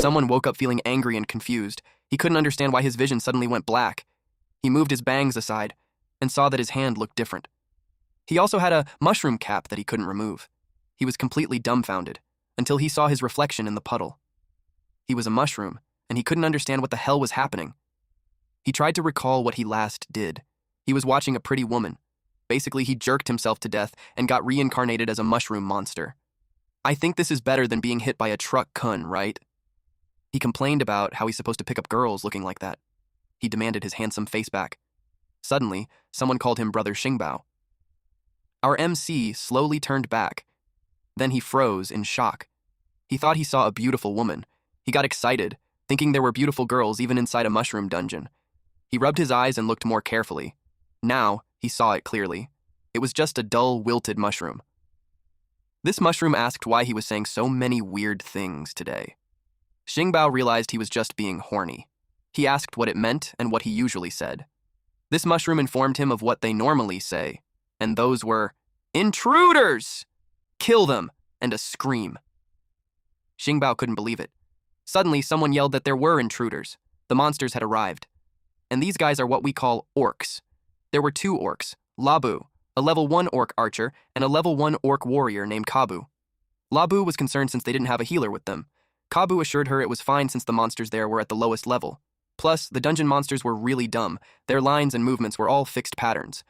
Someone woke up feeling angry and confused. He couldn't understand why his vision suddenly went black. He moved his bangs aside and saw that his hand looked different. He also had a mushroom cap that he couldn't remove. He was completely dumbfounded until he saw his reflection in the puddle. He was a mushroom, and he couldn't understand what the hell was happening. He tried to recall what he last did. He was watching a pretty woman. Basically, he jerked himself to death and got reincarnated as a mushroom monster. I think this is better than being hit by a truck kun, right? He complained about how he's supposed to pick up girls looking like that. He demanded his handsome face back. Suddenly, someone called him Brother Xingbao. Our MC slowly turned back. Then he froze in shock. He thought he saw a beautiful woman. He got excited, thinking there were beautiful girls even inside a mushroom dungeon. He rubbed his eyes and looked more carefully. Now, he saw it clearly. It was just a dull, wilted mushroom. This mushroom asked why he was saying so many weird things today. Xingbao realized he was just being horny. He asked what it meant and what he usually said. This mushroom informed him of what they normally say, and those were, "Intruders! Kill them!" and a scream. Xingbao couldn't believe it. Suddenly, someone yelled that there were intruders. The monsters had arrived. And these guys are what we call orcs. There were 2 orcs, Labu, a level 1 orc archer, and a level 1 orc warrior named Kabu. Labu was concerned since they didn't have a healer with them. Kabu assured her it was fine since the monsters there were at the lowest level. Plus, the dungeon monsters were really dumb. Their lines and movements were all fixed patterns.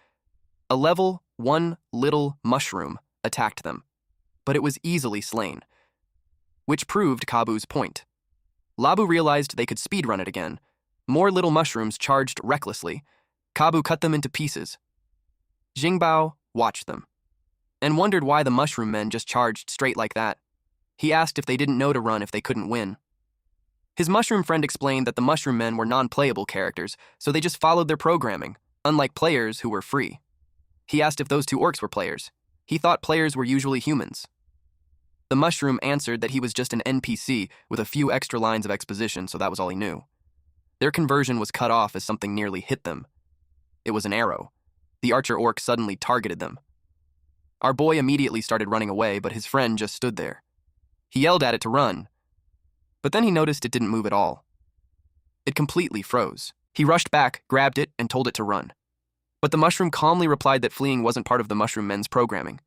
A level 1 little mushroom attacked them, but it was easily slain, which proved Kabu's point. Labu realized they could speedrun it again. More little mushrooms charged recklessly. Kabu cut them into pieces. Xingbao watched them and wondered why the mushroom men just charged straight like that. He asked if they didn't know to run if they couldn't win. His mushroom friend explained that the mushroom men were non-playable characters, so they just followed their programming, unlike players who were free. He asked if those 2 orcs were players. He thought players were usually humans. The mushroom answered that he was just an NPC with a few extra lines of exposition, so that was all he knew. Their conversion was cut off as something nearly hit them. It was an arrow. The archer orc suddenly targeted them. Our boy immediately started running away, but his friend just stood there. He yelled at it to run, but then he noticed it didn't move at all. It completely froze. He rushed back, grabbed it, and told it to run. But the mushroom calmly replied that fleeing wasn't part of the mushroom men's programming.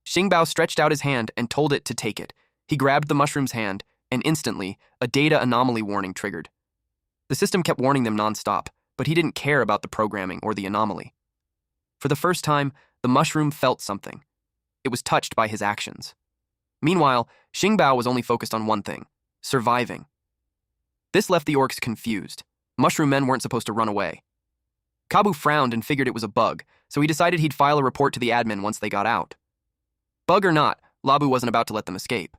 Xingbao stretched out his hand and told it to take it. He grabbed the mushroom's hand, and instantly, a data anomaly warning triggered. The system kept warning them nonstop, but he didn't care about the programming or the anomaly. For the first time, the mushroom felt something. It was touched by his actions. Meanwhile, Xingbao was only focused on one thing: surviving. This left the orcs confused. Mushroom men weren't supposed to run away. Kabu frowned and figured it was a bug, so he decided he'd file a report to the admin once they got out. Bug or not, Labu wasn't about to let them escape.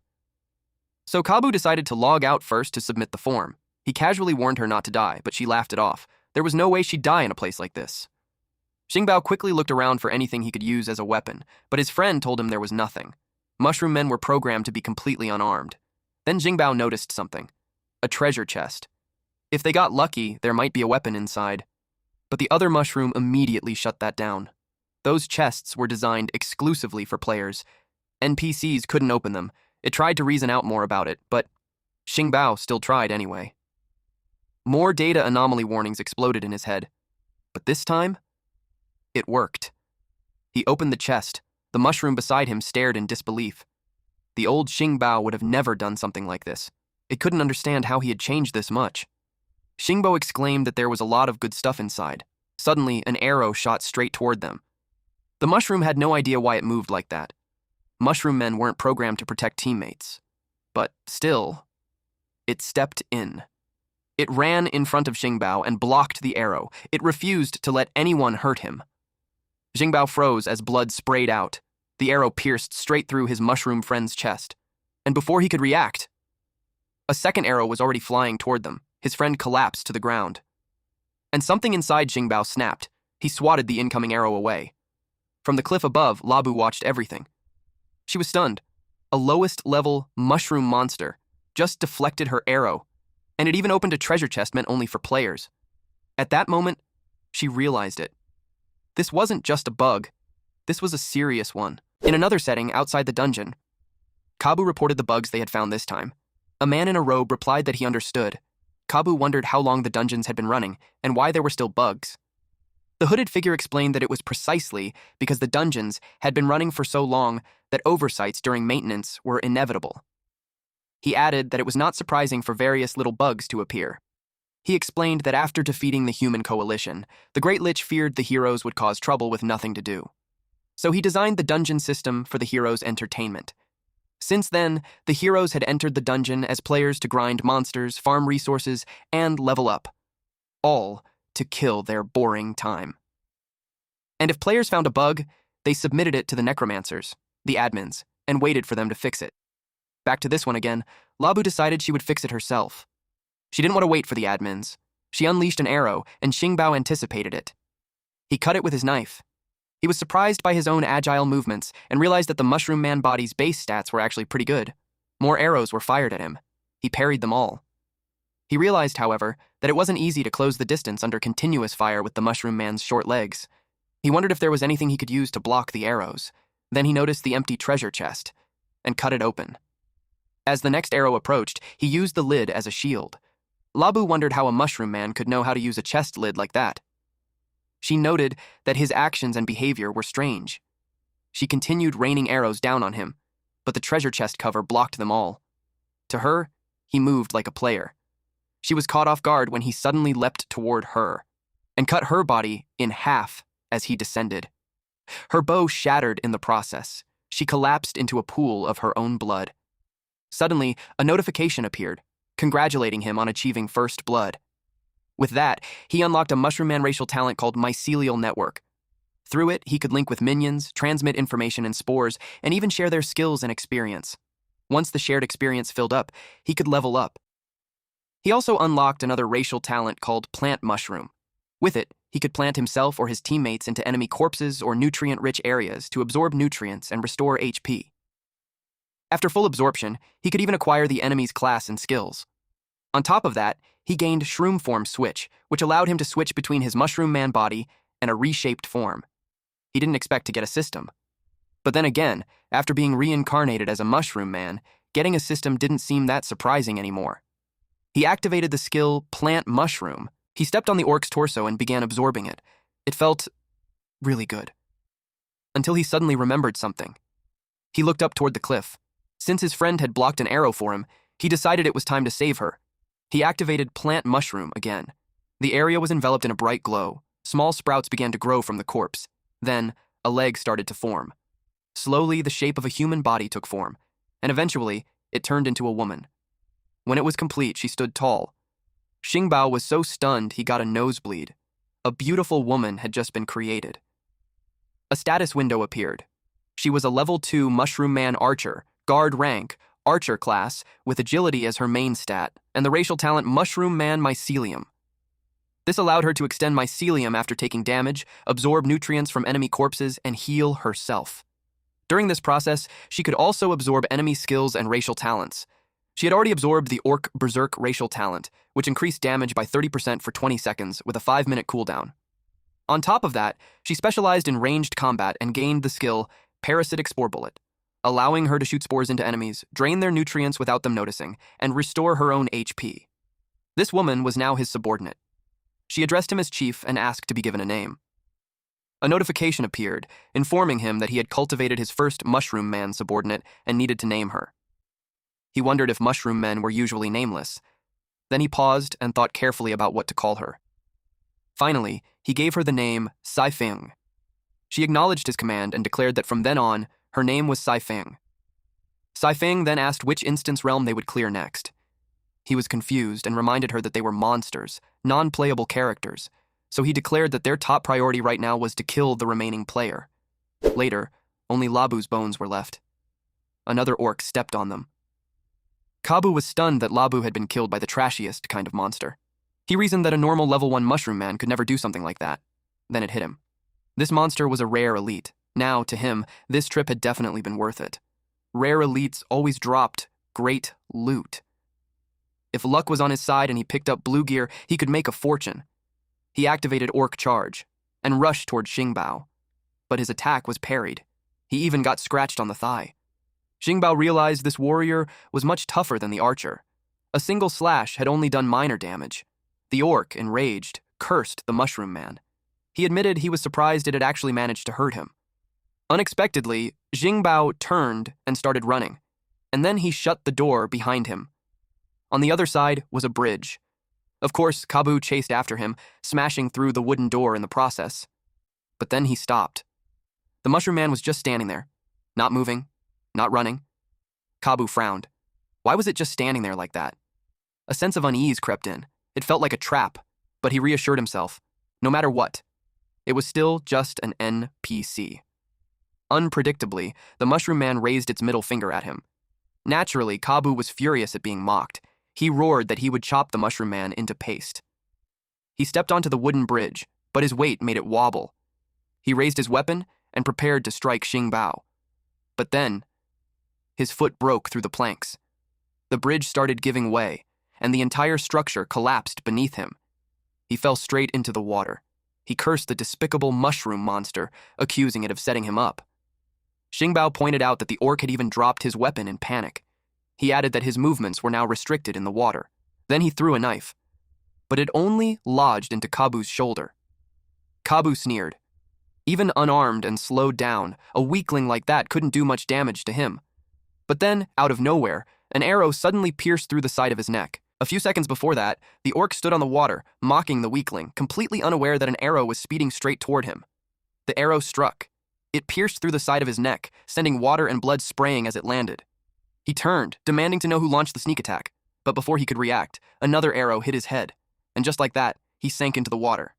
So Kabu decided to log out first to submit the form. He casually warned her not to die, but she laughed it off. There was no way she'd die in a place like this. Xingbao quickly looked around for anything he could use as a weapon, but his friend told him there was nothing. Mushroom men were programmed to be completely unarmed. Then Xingbao noticed something: a treasure chest. If they got lucky, there might be a weapon inside. But the other mushroom immediately shut that down. Those chests were designed exclusively for players. NPCs couldn't open them. It tried to reason out more about it, but Xingbao still tried anyway. More data anomaly warnings exploded in his head. But this time, it worked. He opened the chest. The mushroom beside him stared in disbelief. The old Xingbao would have never done something like this. It couldn't understand how he had changed this much. Xingbao exclaimed that there was a lot of good stuff inside. Suddenly, an arrow shot straight toward them. The mushroom had no idea why it moved like that. Mushroom men weren't programmed to protect teammates. But still, it stepped in. It ran in front of Xingbao and blocked the arrow. It refused to let anyone hurt him. Xingbao froze as blood sprayed out. The arrow pierced straight through his mushroom friend's chest. And before he could react, a second arrow was already flying toward them. His friend collapsed to the ground. And something inside Xingbao snapped. He swatted the incoming arrow away. From the cliff above, Labu watched everything. She was stunned. A lowest-level mushroom monster just deflected her arrow, and it even opened a treasure chest meant only for players. At that moment, she realized it. This wasn't just a bug. This was a serious one. In another setting outside the dungeon, Kabu reported the bugs they had found this time. A man in a robe replied that he understood. Kabu wondered how long the dungeons had been running and why there were still bugs. The hooded figure explained that it was precisely because the dungeons had been running for so long that oversights during maintenance were inevitable. He added that it was not surprising for various little bugs to appear. He explained that after defeating the human coalition, the Great Lich feared the heroes would cause trouble with nothing to do. So he designed the dungeon system for the heroes' entertainment. Since then, the heroes had entered the dungeon as players to grind monsters, farm resources, and level up. All to kill their boring time. And if players found a bug, they submitted it to the necromancers, the admins, and waited for them to fix it. Back to this one again, Labu decided she would fix it herself. She didn't want to wait for the admins. She unleashed an arrow, and Xingbao anticipated it. He cut it with his knife. He was surprised by his own agile movements and realized that the Mushroom Man body's base stats were actually pretty good. More arrows were fired at him. He parried them all. He realized, however, that it wasn't easy to close the distance under continuous fire with the Mushroom Man's short legs. He wondered if there was anything he could use to block the arrows. Then he noticed the empty treasure chest and cut it open. As the next arrow approached, he used the lid as a shield. Labu wondered how a Mushroom Man could know how to use a chest lid like that. She noted that his actions and behavior were strange. She continued raining arrows down on him, but the treasure chest cover blocked them all. To her, he moved like a player. She was caught off guard when he suddenly leapt toward her and cut her body in half as he descended. Her bow shattered in the process. She collapsed into a pool of her own blood. Suddenly, a notification appeared, congratulating him on achieving first blood. With that, he unlocked a Mushroom Man racial talent called Mycelial Network. Through it, he could link with minions, transmit information and spores, and even share their skills and experience. Once the shared experience filled up, he could level up. He also unlocked another racial talent called Plant Mushroom. With it, he could plant himself or his teammates into enemy corpses or nutrient-rich areas to absorb nutrients and restore HP. After full absorption, he could even acquire the enemy's class and skills. On top of that, he gained Shroom Form Switch, which allowed him to switch between his Mushroom Man body and a reshaped form. He didn't expect to get a system. But then again, after being reincarnated as a Mushroom Man, getting a system didn't seem that surprising anymore. He activated the skill Plant Mushroom. He stepped on the orc's torso and began absorbing it. It felt really good. Until he suddenly remembered something. He looked up toward the cliff. Since his friend had blocked an arrow for him, he decided it was time to save her. He activated Plant Mushroom again. The area was enveloped in a bright glow. Small sprouts began to grow from the corpse. Then, a leg started to form. Slowly, the shape of a human body took form, and eventually, it turned into a woman. When it was complete, she stood tall. Xingbao was so stunned he got a nosebleed. A beautiful woman had just been created. A status window appeared. She was a level 2 Mushroom Man Archer, guard rank, Archer class, with agility as her main stat, and the racial talent Mushroom Man Mycelium. This allowed her to extend mycelium after taking damage, absorb nutrients from enemy corpses, and heal herself. During this process, she could also absorb enemy skills and racial talents. She had already absorbed the Orc Berserk racial talent, which increased damage by 30% for 20 seconds with a 5-minute cooldown. On top of that, she specialized in ranged combat and gained the skill Parasitic Spore Bullet, allowing her to shoot spores into enemies, drain their nutrients without them noticing, and restore her own HP. This woman was now his subordinate. She addressed him as chief and asked to be given a name. A notification appeared, informing him that he had cultivated his first Mushroom Man subordinate and needed to name her. He wondered if Mushroom Men were usually nameless. Then he paused and thought carefully about what to call her. Finally, he gave her the name Saifeng. She acknowledged his command and declared that from then on, her name was Saifeng. Saifeng then asked which instance realm they would clear next. He was confused and reminded her that they were monsters, non-playable characters, so he declared that their top priority right now was to kill the remaining player. Later, only Labu's bones were left. Another orc stepped on them. Kabu was stunned that Labu had been killed by the trashiest kind of monster. He reasoned that a normal level 1 Mushroom Man could never do something like that. Then it hit him. This monster was a rare elite. Now, to him, this trip had definitely been worth it. Rare elites always dropped great loot. If luck was on his side and he picked up blue gear, he could make a fortune. He activated Orc Charge and rushed toward Xingbao. But his attack was parried. He even got scratched on the thigh. Xingbao realized this warrior was much tougher than the archer, A single slash had only done minor damage. The orc, enraged, cursed the mushroom man. He admitted he was surprised it had actually managed to hurt him. Unexpectedly, Jingbao turned and started running, and then he shut the door behind him. On the other side was a bridge. Of course, Kabu chased after him, smashing through the wooden door in the process. But then he stopped. The mushroom man was just standing there, not moving, not running. Kabu frowned. Why was it just standing there like that? A sense of unease crept in. It felt like a trap, but he reassured himself. No matter what, it was still just an NPC. Unpredictably, the mushroom man raised its middle finger at him. Naturally, Kabu was furious at being mocked. He roared that he would chop the mushroom man into paste. He stepped onto the wooden bridge, but his weight made it wobble. He raised his weapon and prepared to strike Xingbao. But then, his foot broke through the planks. The bridge started giving way, and the entire structure collapsed beneath him. He fell straight into the water. He cursed the despicable mushroom monster, accusing it of setting him up. Xingbao pointed out that the orc had even dropped his weapon in panic. He added that his movements were now restricted in the water. Then he threw a knife, but it only lodged into Kabu's shoulder. Kabu sneered. Even unarmed and slowed down, a weakling like that couldn't do much damage to him. But then, out of nowhere, an arrow suddenly pierced through the side of his neck. A few seconds before that, the orc stood on the water, mocking the weakling, completely unaware that an arrow was speeding straight toward him. The arrow struck. It pierced through the side of his neck, sending water and blood spraying as it landed. He turned, demanding to know who launched the sneak attack, but before he could react, another arrow hit his head, and just like that, he sank into the water.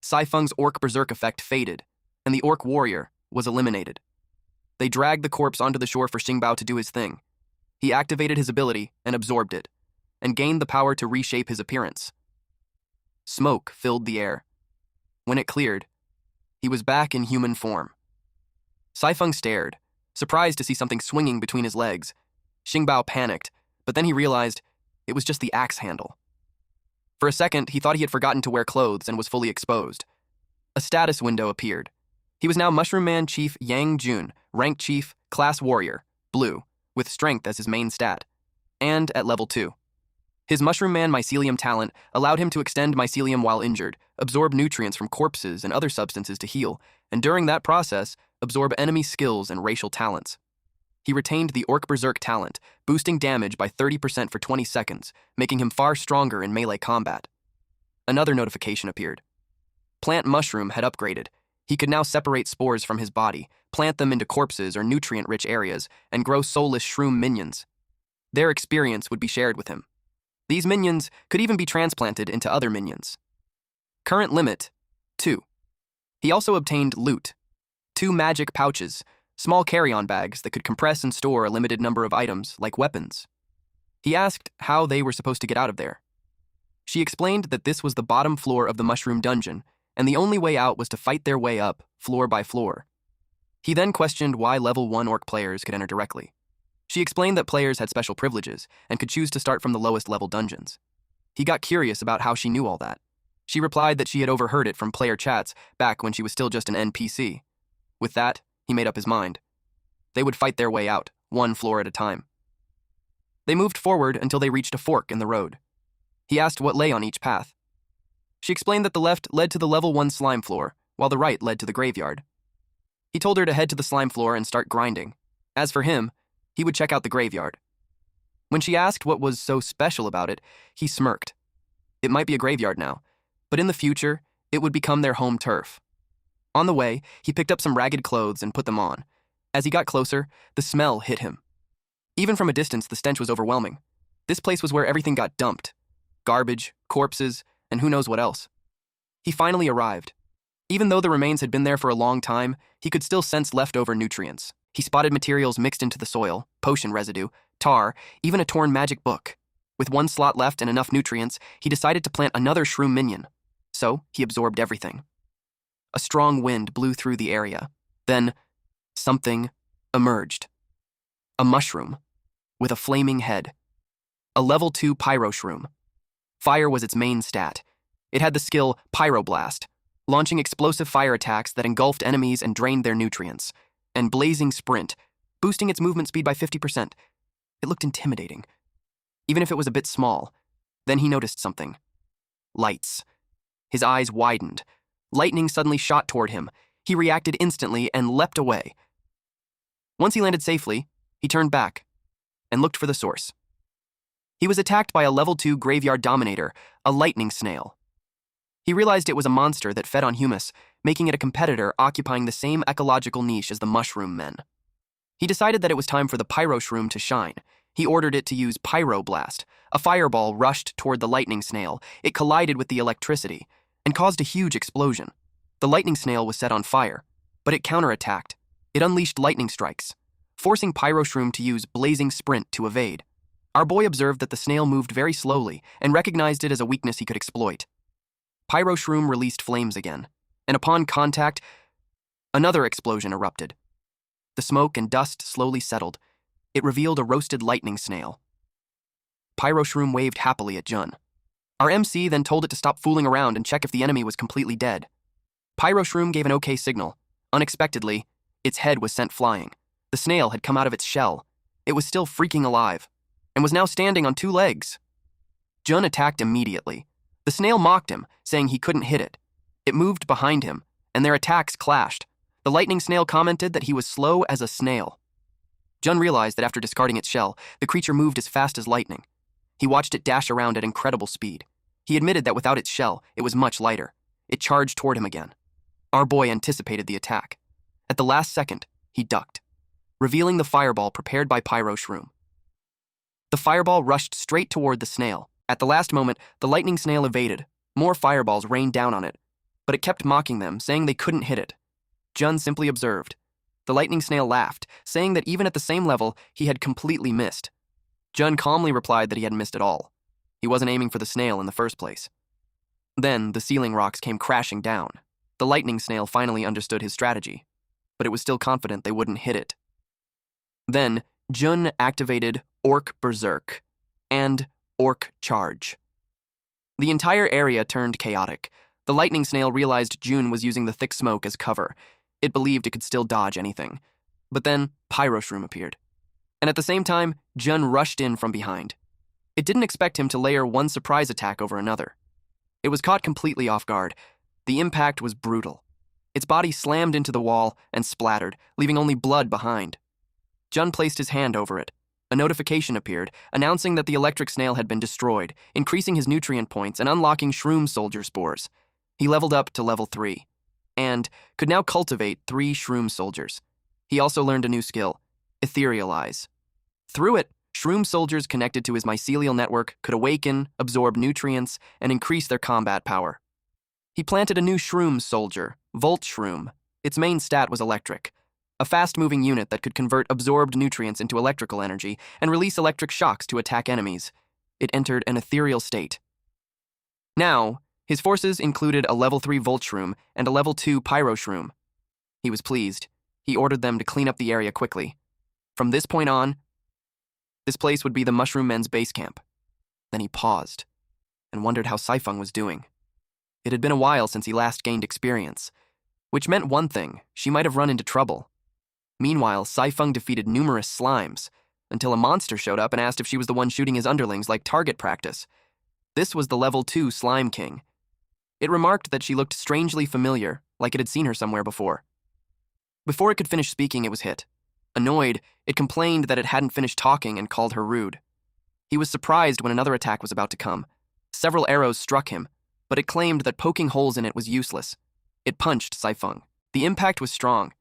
Saifeng's orc berserk effect faded, and the orc warrior was eliminated. They dragged the corpse onto the shore for Xingbao to do his thing. He activated his ability and absorbed it, and gained the power to reshape his appearance. Smoke filled the air. When it cleared, he was back in human form. Saifeng stared, surprised to see something swinging between his legs. Xingbao panicked, but then he realized it was just the axe handle. For a second, he thought he had forgotten to wear clothes and was fully exposed. A status window appeared. He was now Mushroom Man Chief Yang Jun, Rank Chief, Class Warrior, Blue, with Strength as his main stat, and at level 2. His Mushroom Man Mycelium talent allowed him to extend mycelium while injured, absorb nutrients from corpses and other substances to heal, and during that process, absorb enemy skills and racial talents. He retained the Orc Berserk talent, boosting damage by 30% for 20 seconds, making him far stronger in melee combat. Another notification appeared. Plant Mushroom had upgraded. He could now separate spores from his body, plant them into corpses or nutrient-rich areas, and grow soulless shroom minions. Their experience would be shared with him. These minions could even be transplanted into other minions. Current limit, 2. He also obtained loot. 2 magic pouches, small carry-on bags that could compress and store a limited number of items, like weapons. He asked how they were supposed to get out of there. She explained that this was the bottom floor of the mushroom dungeon, and the only way out was to fight their way up, floor by floor. He then questioned why level 1 orc players could enter directly. She explained that players had special privileges and could choose to start from the lowest level dungeons. He got curious about how she knew all that. She replied that she had overheard it from player chats back when she was still just an NPC. With that, he made up his mind. They would fight their way out, 1 floor at a time. They moved forward until they reached a fork in the road. He asked what lay on each path. She explained that the left led to the level 1 slime floor, while the right led to the graveyard. He told her to head to the slime floor and start grinding. As for him, he would check out the graveyard. When she asked what was so special about it, he smirked. It might be a graveyard now, but in the future, it would become their home turf. On the way, he picked up some ragged clothes and put them on. As he got closer, the smell hit him. Even from a distance, the stench was overwhelming. This place was where everything got dumped. Garbage, corpses, and who knows what else. He finally arrived. Even though the remains had been there for a long time, he could still sense leftover nutrients. He spotted materials mixed into the soil, potion residue, tar, even a torn magic book. With 1 slot left and enough nutrients, he decided to plant another shroom minion. So, he absorbed everything. A strong wind blew through the area. Then, something emerged. A mushroom, with a flaming head. A level 2 pyro shroom. Fire was its main stat. It had the skill Pyroblast, launching explosive fire attacks that engulfed enemies and drained their nutrients, and Blazing Sprint, boosting its movement speed by 50%. It looked intimidating. even if it was a bit small. Then he noticed something. Lights. His eyes widened. Lightning suddenly shot toward him. He reacted instantly and leapt away. Once he landed safely, he turned back and looked for the source. He was attacked by a level 2 graveyard dominator, a lightning snail. He realized it was a monster that fed on humus, making it a competitor occupying the same ecological niche as the mushroom men. He decided that it was time for the pyro shroom to shine. He ordered it to use pyroblast. A fireball rushed toward the lightning snail. It collided with the electricity and caused a huge explosion. The lightning snail was set on fire, but it counterattacked. It unleashed lightning strikes, forcing pyro shroom to use blazing sprint to evade. Our boy observed that the snail moved very slowly and recognized it as a weakness he could exploit. Pyro shroom released flames again, and upon contact, another explosion erupted. The smoke and dust slowly settled. It revealed a roasted lightning snail. Pyro shroom waved happily at Jun. Our MC then told it to stop fooling around and check if the enemy was completely dead. Pyro shroom gave an okay signal. Unexpectedly, its head was sent flying. The snail had come out of its shell. It was still freaking alive, and was now standing on 2 legs. Jun attacked immediately. The snail mocked him, saying he couldn't hit it. It moved behind him, and their attacks clashed. The lightning snail commented that he was slow as a snail. Jun realized that after discarding its shell, the creature moved as fast as lightning. He watched it dash around at incredible speed. He admitted that without its shell, it was much lighter. It charged toward him again. Our boy anticipated the attack. At the last second, he ducked, revealing the fireball prepared by Pyro Shroom. The fireball rushed straight toward the snail. At the last moment, the lightning snail evaded. More fireballs rained down on it, but it kept mocking them, saying they couldn't hit it. Jun simply observed. The lightning snail laughed, saying that even at the same level, he had completely missed. Jun calmly replied that he hadn't missed at all. He wasn't aiming for the snail in the first place. Then, the ceiling rocks came crashing down. The lightning snail finally understood his strategy, but it was still confident they wouldn't hit it. Then, Jun activated Orc Berserk and Orc Charge. The entire area turned chaotic. The lightning snail realized Jun was using the thick smoke as cover. It believed it could still dodge anything. But then, Pyro Shroom appeared. And at the same time, Jun rushed in from behind. It didn't expect him to layer one surprise attack over another. It was caught completely off guard. The impact was brutal. Its body slammed into the wall and splattered, leaving only blood behind. Jun placed his hand over it. A notification appeared, announcing that the electric snail had been destroyed, increasing his nutrient points and unlocking Shroom Soldier spores. He leveled up to level 3, and could now cultivate 3 Shroom Soldiers. He also learned a new skill, Etherealize. Through it, Shroom Soldiers connected to his mycelial network could awaken, absorb nutrients, and increase their combat power. He planted a new Shroom Soldier, Volt Shroom. Its main stat was electric, a fast-moving unit that could convert absorbed nutrients into electrical energy and release electric shocks to attack enemies. It entered an ethereal state. Now, his forces included a level 3 Volt Shroom and a level 2 Pyro Shroom. He was pleased. He ordered them to clean up the area quickly. From this point on, this place would be the Mushroom Men's base camp. Then he paused and wondered how Saifeng was doing. It had been a while since he last gained experience, which meant one thing: she might have run into trouble. Meanwhile, Saifeng defeated numerous slimes, until a monster showed up and asked if she was the one shooting his underlings like target practice. This was the level 2 Slime King. It remarked that she looked strangely familiar, like it had seen her somewhere before. Before it could finish speaking, it was hit. Annoyed, it complained that it hadn't finished talking and called her rude. He was surprised when another attack was about to come. Several arrows struck him, but it claimed that poking holes in it was useless. It punched Saifeng. The impact was strong.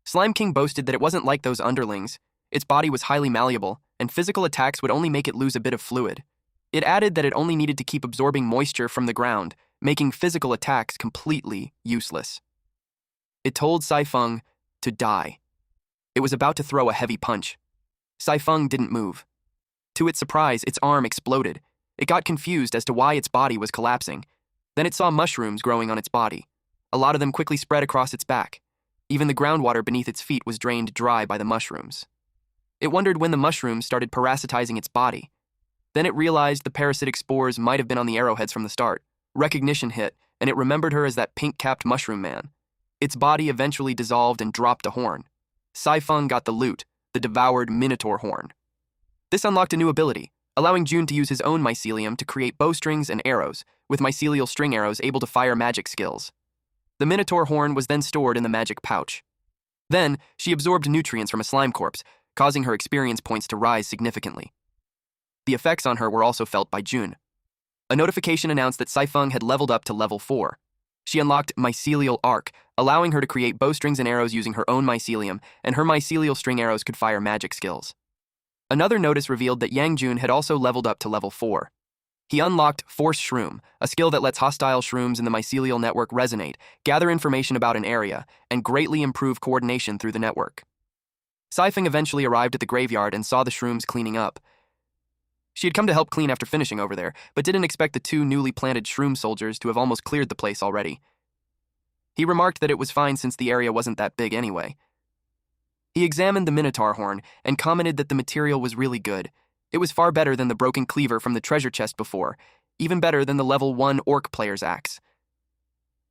Slime King boasted that it wasn't like those underlings. Its body was highly malleable, and physical attacks would only make it lose a bit of fluid. It added that it only needed to keep absorbing moisture from the ground, making physical attacks completely useless. It told Saifeng to die. It was about to throw a heavy punch. Saifeng didn't move. To its surprise, its arm exploded. It got confused as to why its body was collapsing. Then it saw mushrooms growing on its body. A lot of them quickly spread across its back. Even the groundwater beneath its feet was drained dry by the mushrooms. It wondered when the mushrooms started parasitizing its body. Then it realized the parasitic spores might have been on the arrowheads from the start. Recognition hit, and it remembered her as that pink-capped mushroom man. Its body eventually dissolved and dropped a horn. Saifeng got the loot, the devoured Minotaur horn. This unlocked a new ability, allowing June to use his own mycelium to create bowstrings and arrows, with mycelial string arrows able to fire magic skills. The Minotaur horn was then stored in the magic pouch. Then, she absorbed nutrients from a slime corpse, causing her experience points to rise significantly. The effects on her were also felt by June. A notification announced that Saifeng had leveled up to level 4. She unlocked Mycelial Arc, allowing her to create bowstrings and arrows using her own mycelium, and her mycelial string arrows could fire magic skills. Another notice revealed that Yang Jun had also leveled up to level 4. He unlocked Force Shroom, a skill that lets hostile shrooms in the mycelial network resonate, gather information about an area, and greatly improve coordination through the network. Saifeng eventually arrived at the graveyard and saw the shrooms cleaning up. She had come to help clean after finishing over there, but didn't expect the 2 newly planted shroom soldiers to have almost cleared the place already. He remarked that it was fine since the area wasn't that big anyway. He examined the Minotaur horn and commented that the material was really good. It was far better than the broken cleaver from the treasure chest before, even better than the level 1 orc player's axe.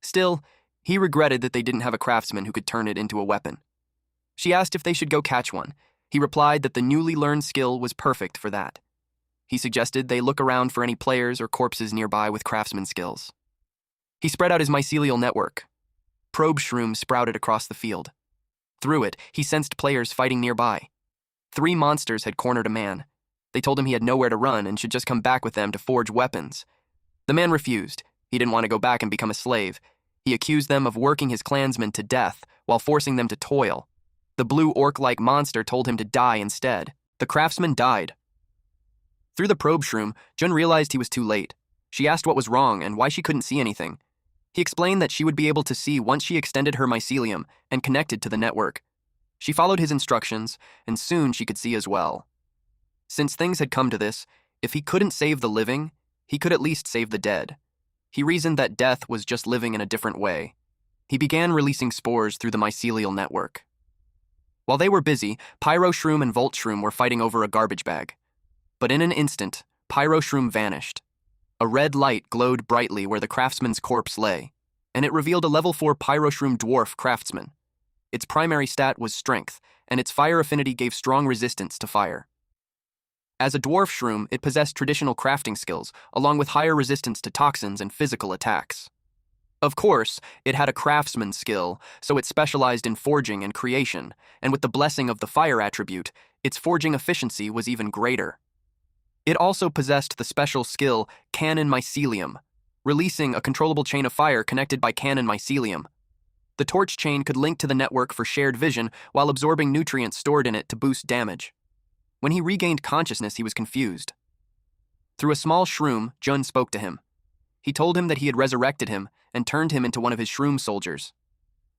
Still, he regretted that they didn't have a craftsman who could turn it into a weapon. She asked if they should go catch one. He replied that the newly learned skill was perfect for that. He suggested they look around for any players or corpses nearby with craftsman skills. He spread out his mycelial network. Probe shrooms sprouted across the field. Through it, he sensed players fighting nearby. 3 monsters had cornered a man. They told him he had nowhere to run and should just come back with them to forge weapons. The man refused. He didn't want to go back and become a slave. He accused them of working his clansmen to death while forcing them to toil. The blue orc-like monster told him to die instead. The craftsman died. Through the probe shroom, Jun realized he was too late. She asked what was wrong and why she couldn't see anything. He explained that she would be able to see once she extended her mycelium and connected to the network. She followed his instructions, and soon she could see as well. Since things had come to this, if he couldn't save the living, he could at least save the dead. He reasoned that death was just living in a different way. He began releasing spores through the mycelial network. While they were busy, Pyro Shroom and Volt Shroom were fighting over a garbage bag. But in an instant, Pyro Shroom vanished. A red light glowed brightly where the craftsman's corpse lay, and it revealed a level 4 Pyro Shroom dwarf craftsman. Its primary stat was strength, and its fire affinity gave strong resistance to fire. As a dwarf shroom, it possessed traditional crafting skills, along with higher resistance to toxins and physical attacks. Of course, it had a craftsman skill, so it specialized in forging and creation, and with the blessing of the fire attribute, its forging efficiency was even greater. It also possessed the special skill Cannon Mycelium, releasing a controllable chain of fire connected by Cannon Mycelium. The torch chain could link to the network for shared vision while absorbing nutrients stored in it to boost damage. When he regained consciousness, he was confused. Through a small shroom, Jun spoke to him. He told him that he had resurrected him and turned him into one of his shroom soldiers.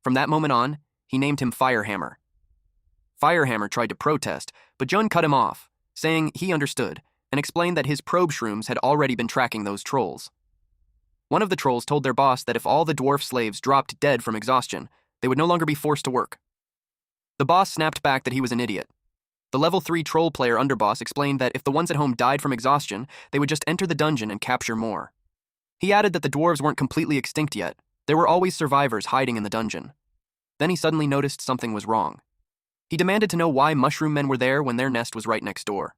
From that moment on, he named him Firehammer. Firehammer tried to protest, but Jun cut him off, saying he understood, and explained that his probe shrooms had already been tracking those trolls. One of the trolls told their boss that if all the dwarf slaves dropped dead from exhaustion, they would no longer be forced to work. The boss snapped back that he was an idiot. The level 3 troll player underboss explained that if the ones at home died from exhaustion, they would just enter the dungeon and capture more. He added that the dwarves weren't completely extinct yet. There were always survivors hiding in the dungeon. Then he suddenly noticed something was wrong. He demanded to know why mushroom men were there when their nest was right next door.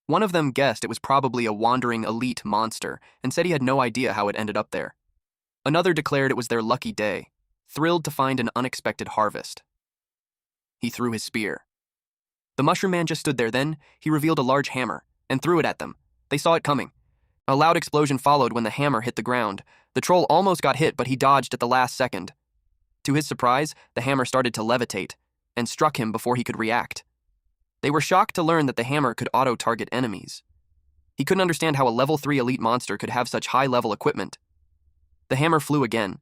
One of them guessed it was probably a wandering elite monster and said he had no idea how it ended up there. Another declared it was their lucky day, thrilled to find an unexpected harvest. He threw his spear. The mushroom man just stood there. Then he revealed a large hammer and threw it at them. They saw it coming. A loud explosion followed when the hammer hit the ground. The troll almost got hit, but he dodged at the last second. To his surprise, the hammer started to levitate and struck him before he could react. They were shocked to learn that the hammer could auto-target enemies. He couldn't understand how a level 3 elite monster could have such high-level equipment. The hammer flew again.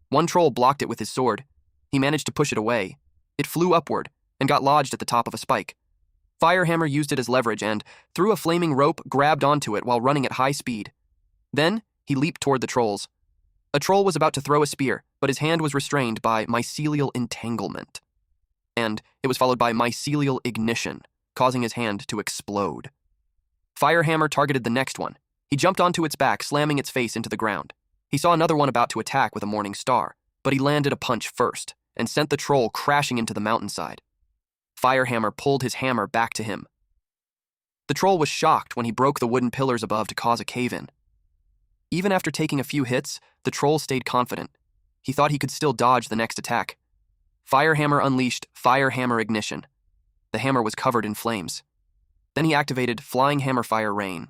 One troll blocked it with his sword. He managed to push it away. It flew upward and got lodged at the top of a spike. Firehammer used it as leverage and, through a flaming rope, grabbed onto it while running at high speed. Then, he leaped toward the trolls. A troll was about to throw a spear, but his hand was restrained by mycelial entanglement. And it was followed by mycelial ignition, causing his hand to explode. Firehammer targeted the next one. He jumped onto its back, slamming its face into the ground. He saw another one about to attack with a morning star, but he landed a punch first and sent the troll crashing into the mountainside. Firehammer pulled his hammer back to him. The troll was shocked when he broke the wooden pillars above to cause a cave-in. Even after taking a few hits, the troll stayed confident. He thought he could still dodge the next attack. Firehammer unleashed Firehammer Ignition. The hammer was covered in flames. Then he activated Flying Hammer Fire Rain.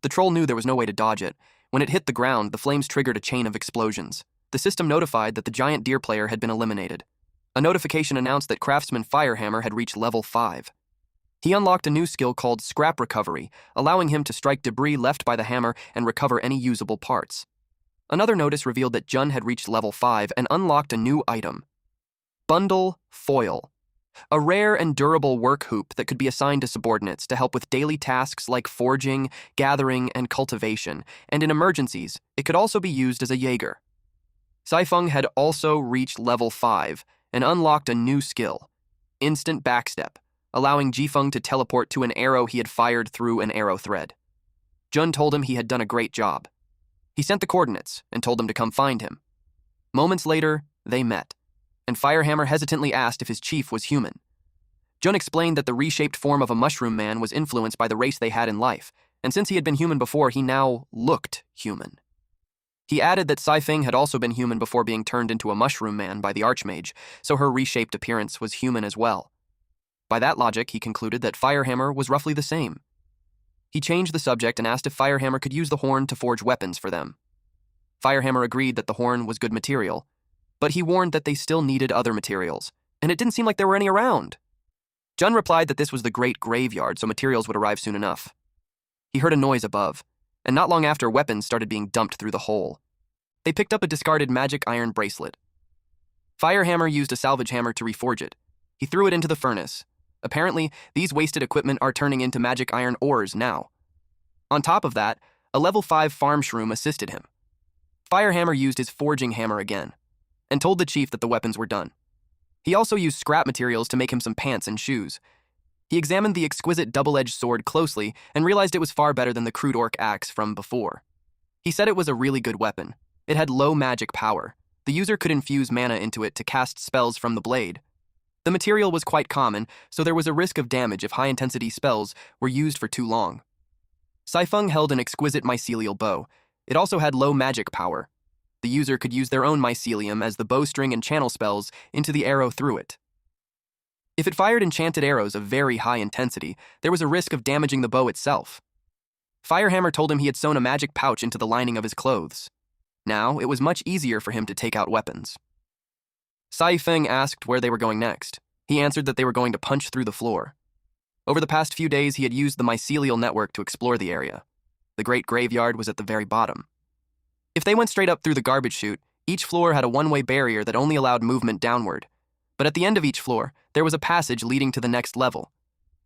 The troll knew there was no way to dodge it. When it hit the ground, the flames triggered a chain of explosions. The system notified that the giant deer player had been eliminated. A notification announced that Craftsman Firehammer had reached level 5. He unlocked a new skill called Scrap Recovery, allowing him to strike debris left by the hammer and recover any usable parts. Another notice revealed that Jun had reached level 5 and unlocked a new item. Bundle Foil. A rare and durable work hoop that could be assigned to subordinates to help with daily tasks like forging, gathering, and cultivation, and in emergencies, it could also be used as a Jaeger. Saifeng had also reached level 5 and unlocked a new skill, Instant Backstep, allowing Jifeng to teleport to an arrow he had fired through an arrow thread. Jun told him he had done a great job. He sent the coordinates and told them to come find him. Moments later, they met, and Firehammer hesitantly asked if his chief was human. Jun explained that the reshaped form of a mushroom man was influenced by the race they had in life, and since he had been human before, he now looked human. He added that Saifeng had also been human before being turned into a mushroom man by the Archmage, so her reshaped appearance was human as well. By that logic, he concluded that Firehammer was roughly the same. He changed the subject and asked if Firehammer could use the horn to forge weapons for them. Firehammer agreed that the horn was good material, but he warned that they still needed other materials, and it didn't seem like there were any around. Jun replied that this was the Great Graveyard, so materials would arrive soon enough. He heard a noise above, and not long after, weapons started being dumped through the hole. They picked up a discarded magic iron bracelet. Firehammer used a salvage hammer to reforge it. He threw it into the furnace. Apparently, these wasted equipment are turning into magic iron ores now. On top of that, a level 5 farm shroom assisted him. Firehammer used his forging hammer again, and told the chief that the weapons were done. He also used scrap materials to make him some pants and shoes. He examined the exquisite double-edged sword closely and realized it was far better than the crude orc axe from before. He said it was a really good weapon. It had low magic power. The user could infuse mana into it to cast spells from the blade. The material was quite common, so there was a risk of damage if high-intensity spells were used for too long. Saifeng held an exquisite mycelial bow. It also had low magic power. The user could use their own mycelium as the bowstring and channel spells into the arrow through it. If it fired enchanted arrows of very high intensity, there was a risk of damaging the bow itself. Firehammer told him he had sewn a magic pouch into the lining of his clothes. Now, it was much easier for him to take out weapons. Saifeng asked where they were going next. He answered that they were going to punch through the floor. Over the past few days, he had used the mycelial network to explore the area. The Great Graveyard was at the very bottom. If they went straight up through the garbage chute, each floor had a one-way barrier that only allowed movement downward. But at the end of each floor, there was a passage leading to the next level.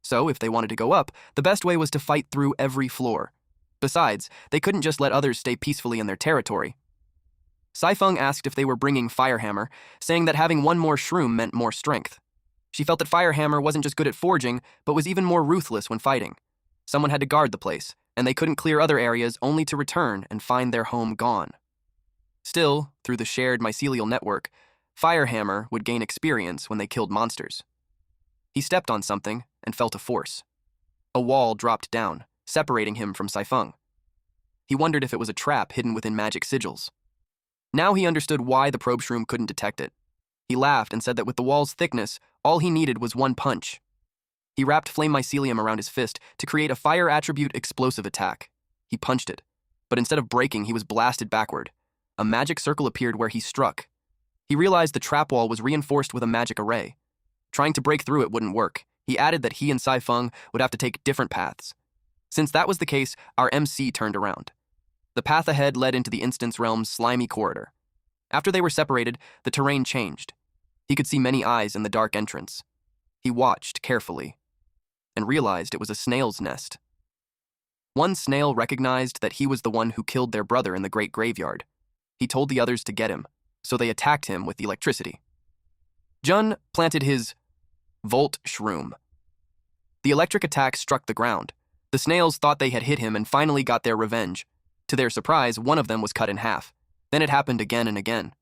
So, if they wanted to go up, the best way was to fight through every floor. Besides, they couldn't just let others stay peacefully in their territory. Saifeng asked if they were bringing Firehammer, saying that having one more shroom meant more strength. She felt that Firehammer wasn't just good at forging, but was even more ruthless when fighting. Someone had to guard the place, and they couldn't clear other areas only to return and find their home gone. Still, through the shared mycelial network, Firehammer would gain experience when they killed monsters. He stepped on something and felt a force. A wall dropped down, separating him from Saifeng. He wondered if it was a trap hidden within magic sigils. Now he understood why the probe shroom couldn't detect it. He laughed and said that with the wall's thickness, all he needed was one punch. He wrapped flame mycelium around his fist to create a fire attribute explosive attack. He punched it, but instead of breaking, he was blasted backward. A magic circle appeared where he struck. He realized the trap wall was reinforced with a magic array. Trying to break through it wouldn't work. He added that he and Saifeng would have to take different paths. Since that was the case, our MC turned around. The path ahead led into the Instance Realm's slimy corridor. After they were separated, the terrain changed. He could see many eyes in the dark entrance. He watched carefully and realized it was a snail's nest. One snail recognized that he was the one who killed their brother in the Great Graveyard. He told the others to get him, so they attacked him with electricity. Jun planted his Volt Shroom. The electric attack struck the ground. The snails thought they had hit him and finally got their revenge. To their surprise, one of them was cut in half. Then it happened again and again.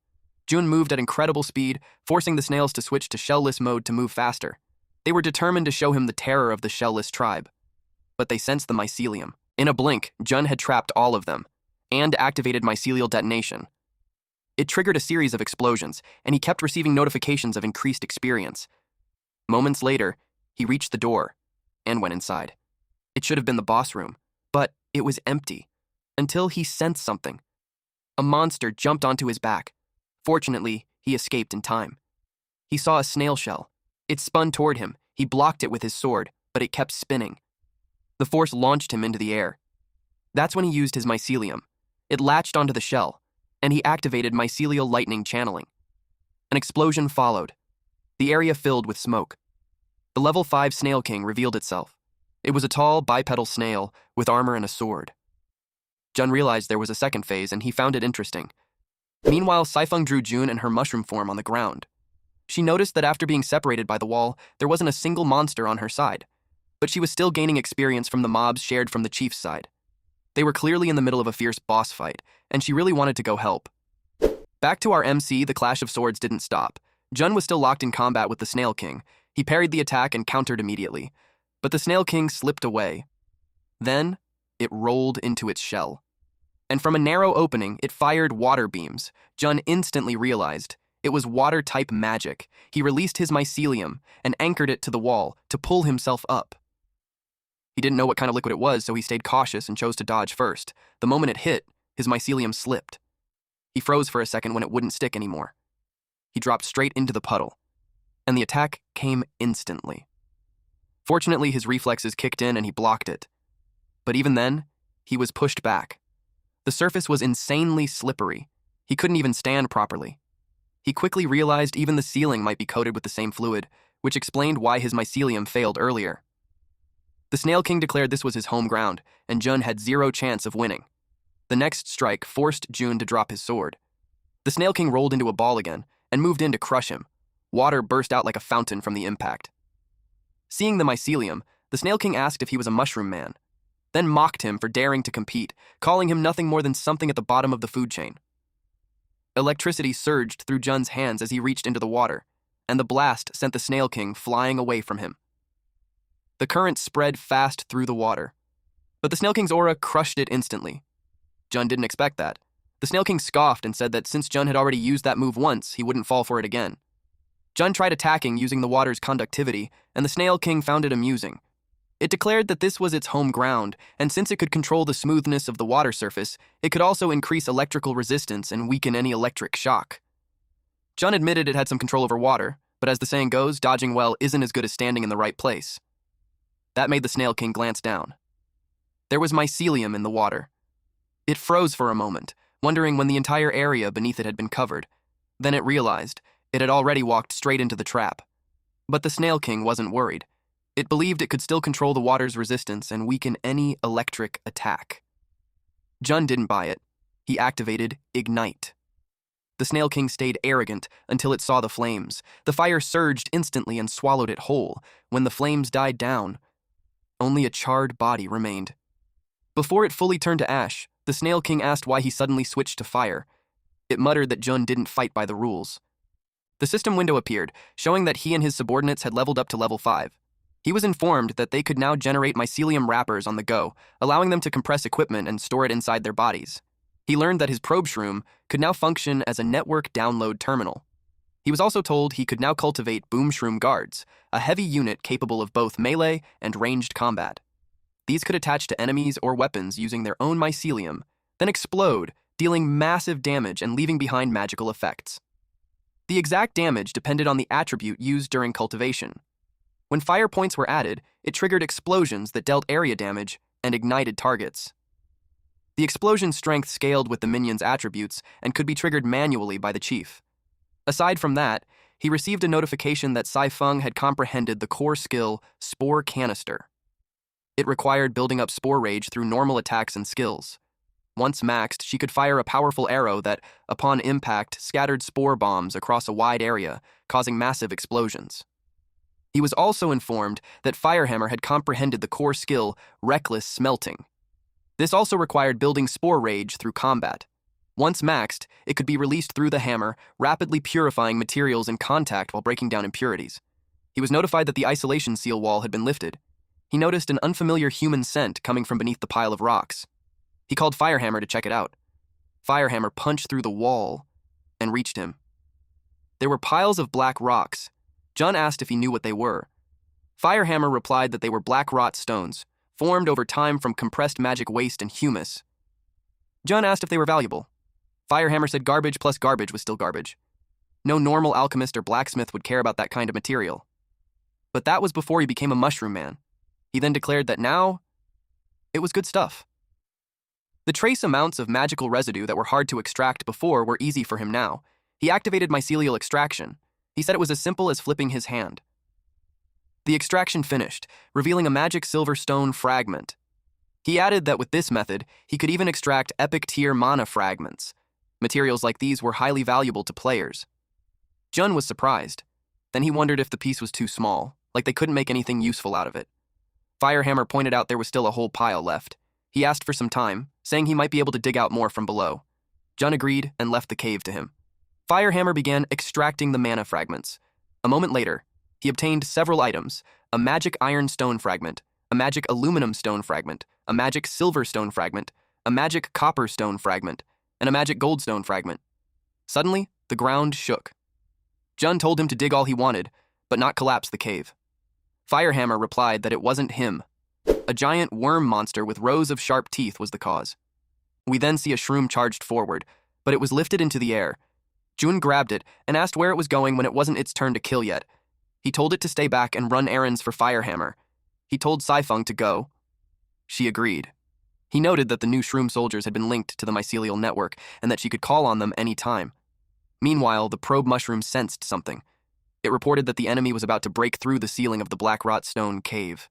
Jun moved at incredible speed, forcing the snails to switch to shellless mode to move faster. They were determined to show him the terror of the shellless tribe. but they sensed the mycelium. In a blink, Jun had trapped all of them and activated mycelial detonation. It triggered a series of explosions, and he kept receiving notifications of increased experience. Moments later, he reached the door and went inside. It should have been the boss room, but it was empty, until he sensed something. A monster jumped onto his back. Fortunately, he escaped in time. He saw a snail shell. It spun toward him. He blocked it with his sword, but it kept spinning. The force launched him into the air. That's when he used his mycelium. It latched onto the shell, and he activated mycelial lightning channeling. An explosion followed. The area filled with smoke. The level 5 Snail King revealed itself. It was a tall, bipedal snail with armor and a sword. Jun realized there was a second phase, and he found it interesting. Meanwhile, Saifeng drew Jun in her mushroom form on the ground. She noticed that after being separated by the wall, there wasn't a single monster on her side, but she was still gaining experience from the mobs shared from the chief's side. They were clearly in the middle of a fierce boss fight, and she really wanted to go help. Back to our MC, the clash of swords didn't stop. Jun was still locked in combat with the Snail King. He parried the attack and countered immediately, but the Snail King slipped away. Then, it rolled into its shell. And from a narrow opening, it fired water beams. Jun instantly realized it was water-type magic. He released his mycelium and anchored it to the wall to pull himself up. He didn't know what kind of liquid it was, so he stayed cautious and chose to dodge first. The moment it hit, his mycelium slipped. He froze for a second when it wouldn't stick anymore. He dropped straight into the puddle, and the attack came instantly. Fortunately, his reflexes kicked in and he blocked it. But even then, he was pushed back. The surface was insanely slippery. He couldn't even stand properly. He quickly realized even the ceiling might be coated with the same fluid, which explained why his mycelium failed earlier. The Snail King declared this was his home ground, and Jun had zero chance of winning. The next strike forced Jun to drop his sword. The Snail King rolled into a ball again and moved in to crush him. Water burst out like a fountain from the impact. Seeing the mycelium, the Snail King asked if he was a mushroom man, then mocked him for daring to compete, calling him nothing more than something at the bottom of the food chain. Electricity surged through Jun's hands as he reached into the water, and the blast sent the Snail King flying away from him. The current spread fast through the water, but the Snail King's aura crushed it instantly. Jun didn't expect that. The Snail King scoffed and said that since Jun had already used that move once, he wouldn't fall for it again. Jun tried attacking using the water's conductivity, and the Snail King found it amusing. It declared that this was its home ground, and since it could control the smoothness of the water surface, it could also increase electrical resistance and weaken any electric shock. Jun admitted it had some control over water, but as the saying goes, dodging well isn't as good as standing in the right place. That made the Snail King glance down. There was mycelium in the water. It froze for a moment, wondering when the entire area beneath it had been covered. Then it realized it had already walked straight into the trap. But the Snail King wasn't worried. It believed it could still control the water's resistance and weaken any electric attack. Jun didn't buy it. He activated Ignite. The Snail King stayed arrogant until it saw the flames. The fire surged instantly and swallowed it whole. When the flames died down, only a charred body remained. Before it fully turned to ash, the Snail King asked why he suddenly switched to fire. It muttered that Jun didn't fight by the rules. The system window appeared, showing that he and his subordinates had leveled up to level 5. He was informed that they could now generate mycelium wrappers on the go, allowing them to compress equipment and store it inside their bodies. He learned that his probe shroom could now function as a network download terminal. He was also told he could now cultivate boom shroom guards, a heavy unit capable of both melee and ranged combat. These could attach to enemies or weapons using their own mycelium, then explode, dealing massive damage and leaving behind magical effects. The exact damage depended on the attribute used during cultivation. When fire points were added, it triggered explosions that dealt area damage and ignited targets. The explosion strength scaled with the minion's attributes and could be triggered manually by the chief. Aside from that, he received a notification that Saifeng had comprehended the core skill Spore Canister. It required building up Spore Rage through normal attacks and skills. Once maxed, she could fire a powerful arrow that, upon impact, scattered spore bombs across a wide area, causing massive explosions. He was also informed that Firehammer had comprehended the core skill Reckless Smelting. This also required building Spore Rage through combat. Once maxed, it could be released through the hammer, rapidly purifying materials in contact while breaking down impurities. He was notified that the isolation seal wall had been lifted. he noticed an unfamiliar human scent coming from beneath the pile of rocks. He called Firehammer to check it out. Firehammer punched through the wall and reached him. There were piles of black rocks. Jun asked if he knew what they were. Firehammer replied that they were black rot stones, formed over time from compressed magic waste and humus. Jun asked if they were valuable. Firehammer said garbage plus garbage was still garbage. No normal alchemist or blacksmith would care about that kind of material. But that was before he became a mushroom man. He then declared that now, it was good stuff. The trace amounts of magical residue that were hard to extract before were easy for him now. He activated mycelial extraction. He said it was as simple as flipping his hand. The extraction finished, revealing a magic silver stone fragment. He added that with this method, he could even extract epic tier mana fragments. Materials like these were highly valuable to players. Jun was surprised. Then he wondered if the piece was too small, like they couldn't make anything useful out of it. Firehammer pointed out there was still a whole pile left. He asked for some time, saying he might be able to dig out more from below. Jun agreed and left the cave to him. Firehammer began extracting the mana fragments. A moment later, he obtained several items: a magic iron stone fragment, a magic aluminum stone fragment, a magic silver stone fragment, a magic copper stone fragment, and a magic gold stone fragment. Suddenly, the ground shook. Jun told him to dig all he wanted, but not collapse the cave. Firehammer replied that it wasn't him. A giant worm monster with rows of sharp teeth was the cause. We then see a shroom charged forward, but it was lifted into the air. Jun grabbed it and asked where it was going when it wasn't its turn to kill yet. He told it to stay back and run errands for Firehammer. He told Saifeng to go. She agreed. He noted that the new shroom soldiers had been linked to the mycelial network and that she could call on them any time. Meanwhile, the probe mushroom sensed something. It reported that the enemy was about to break through the ceiling of the black rot stone cave.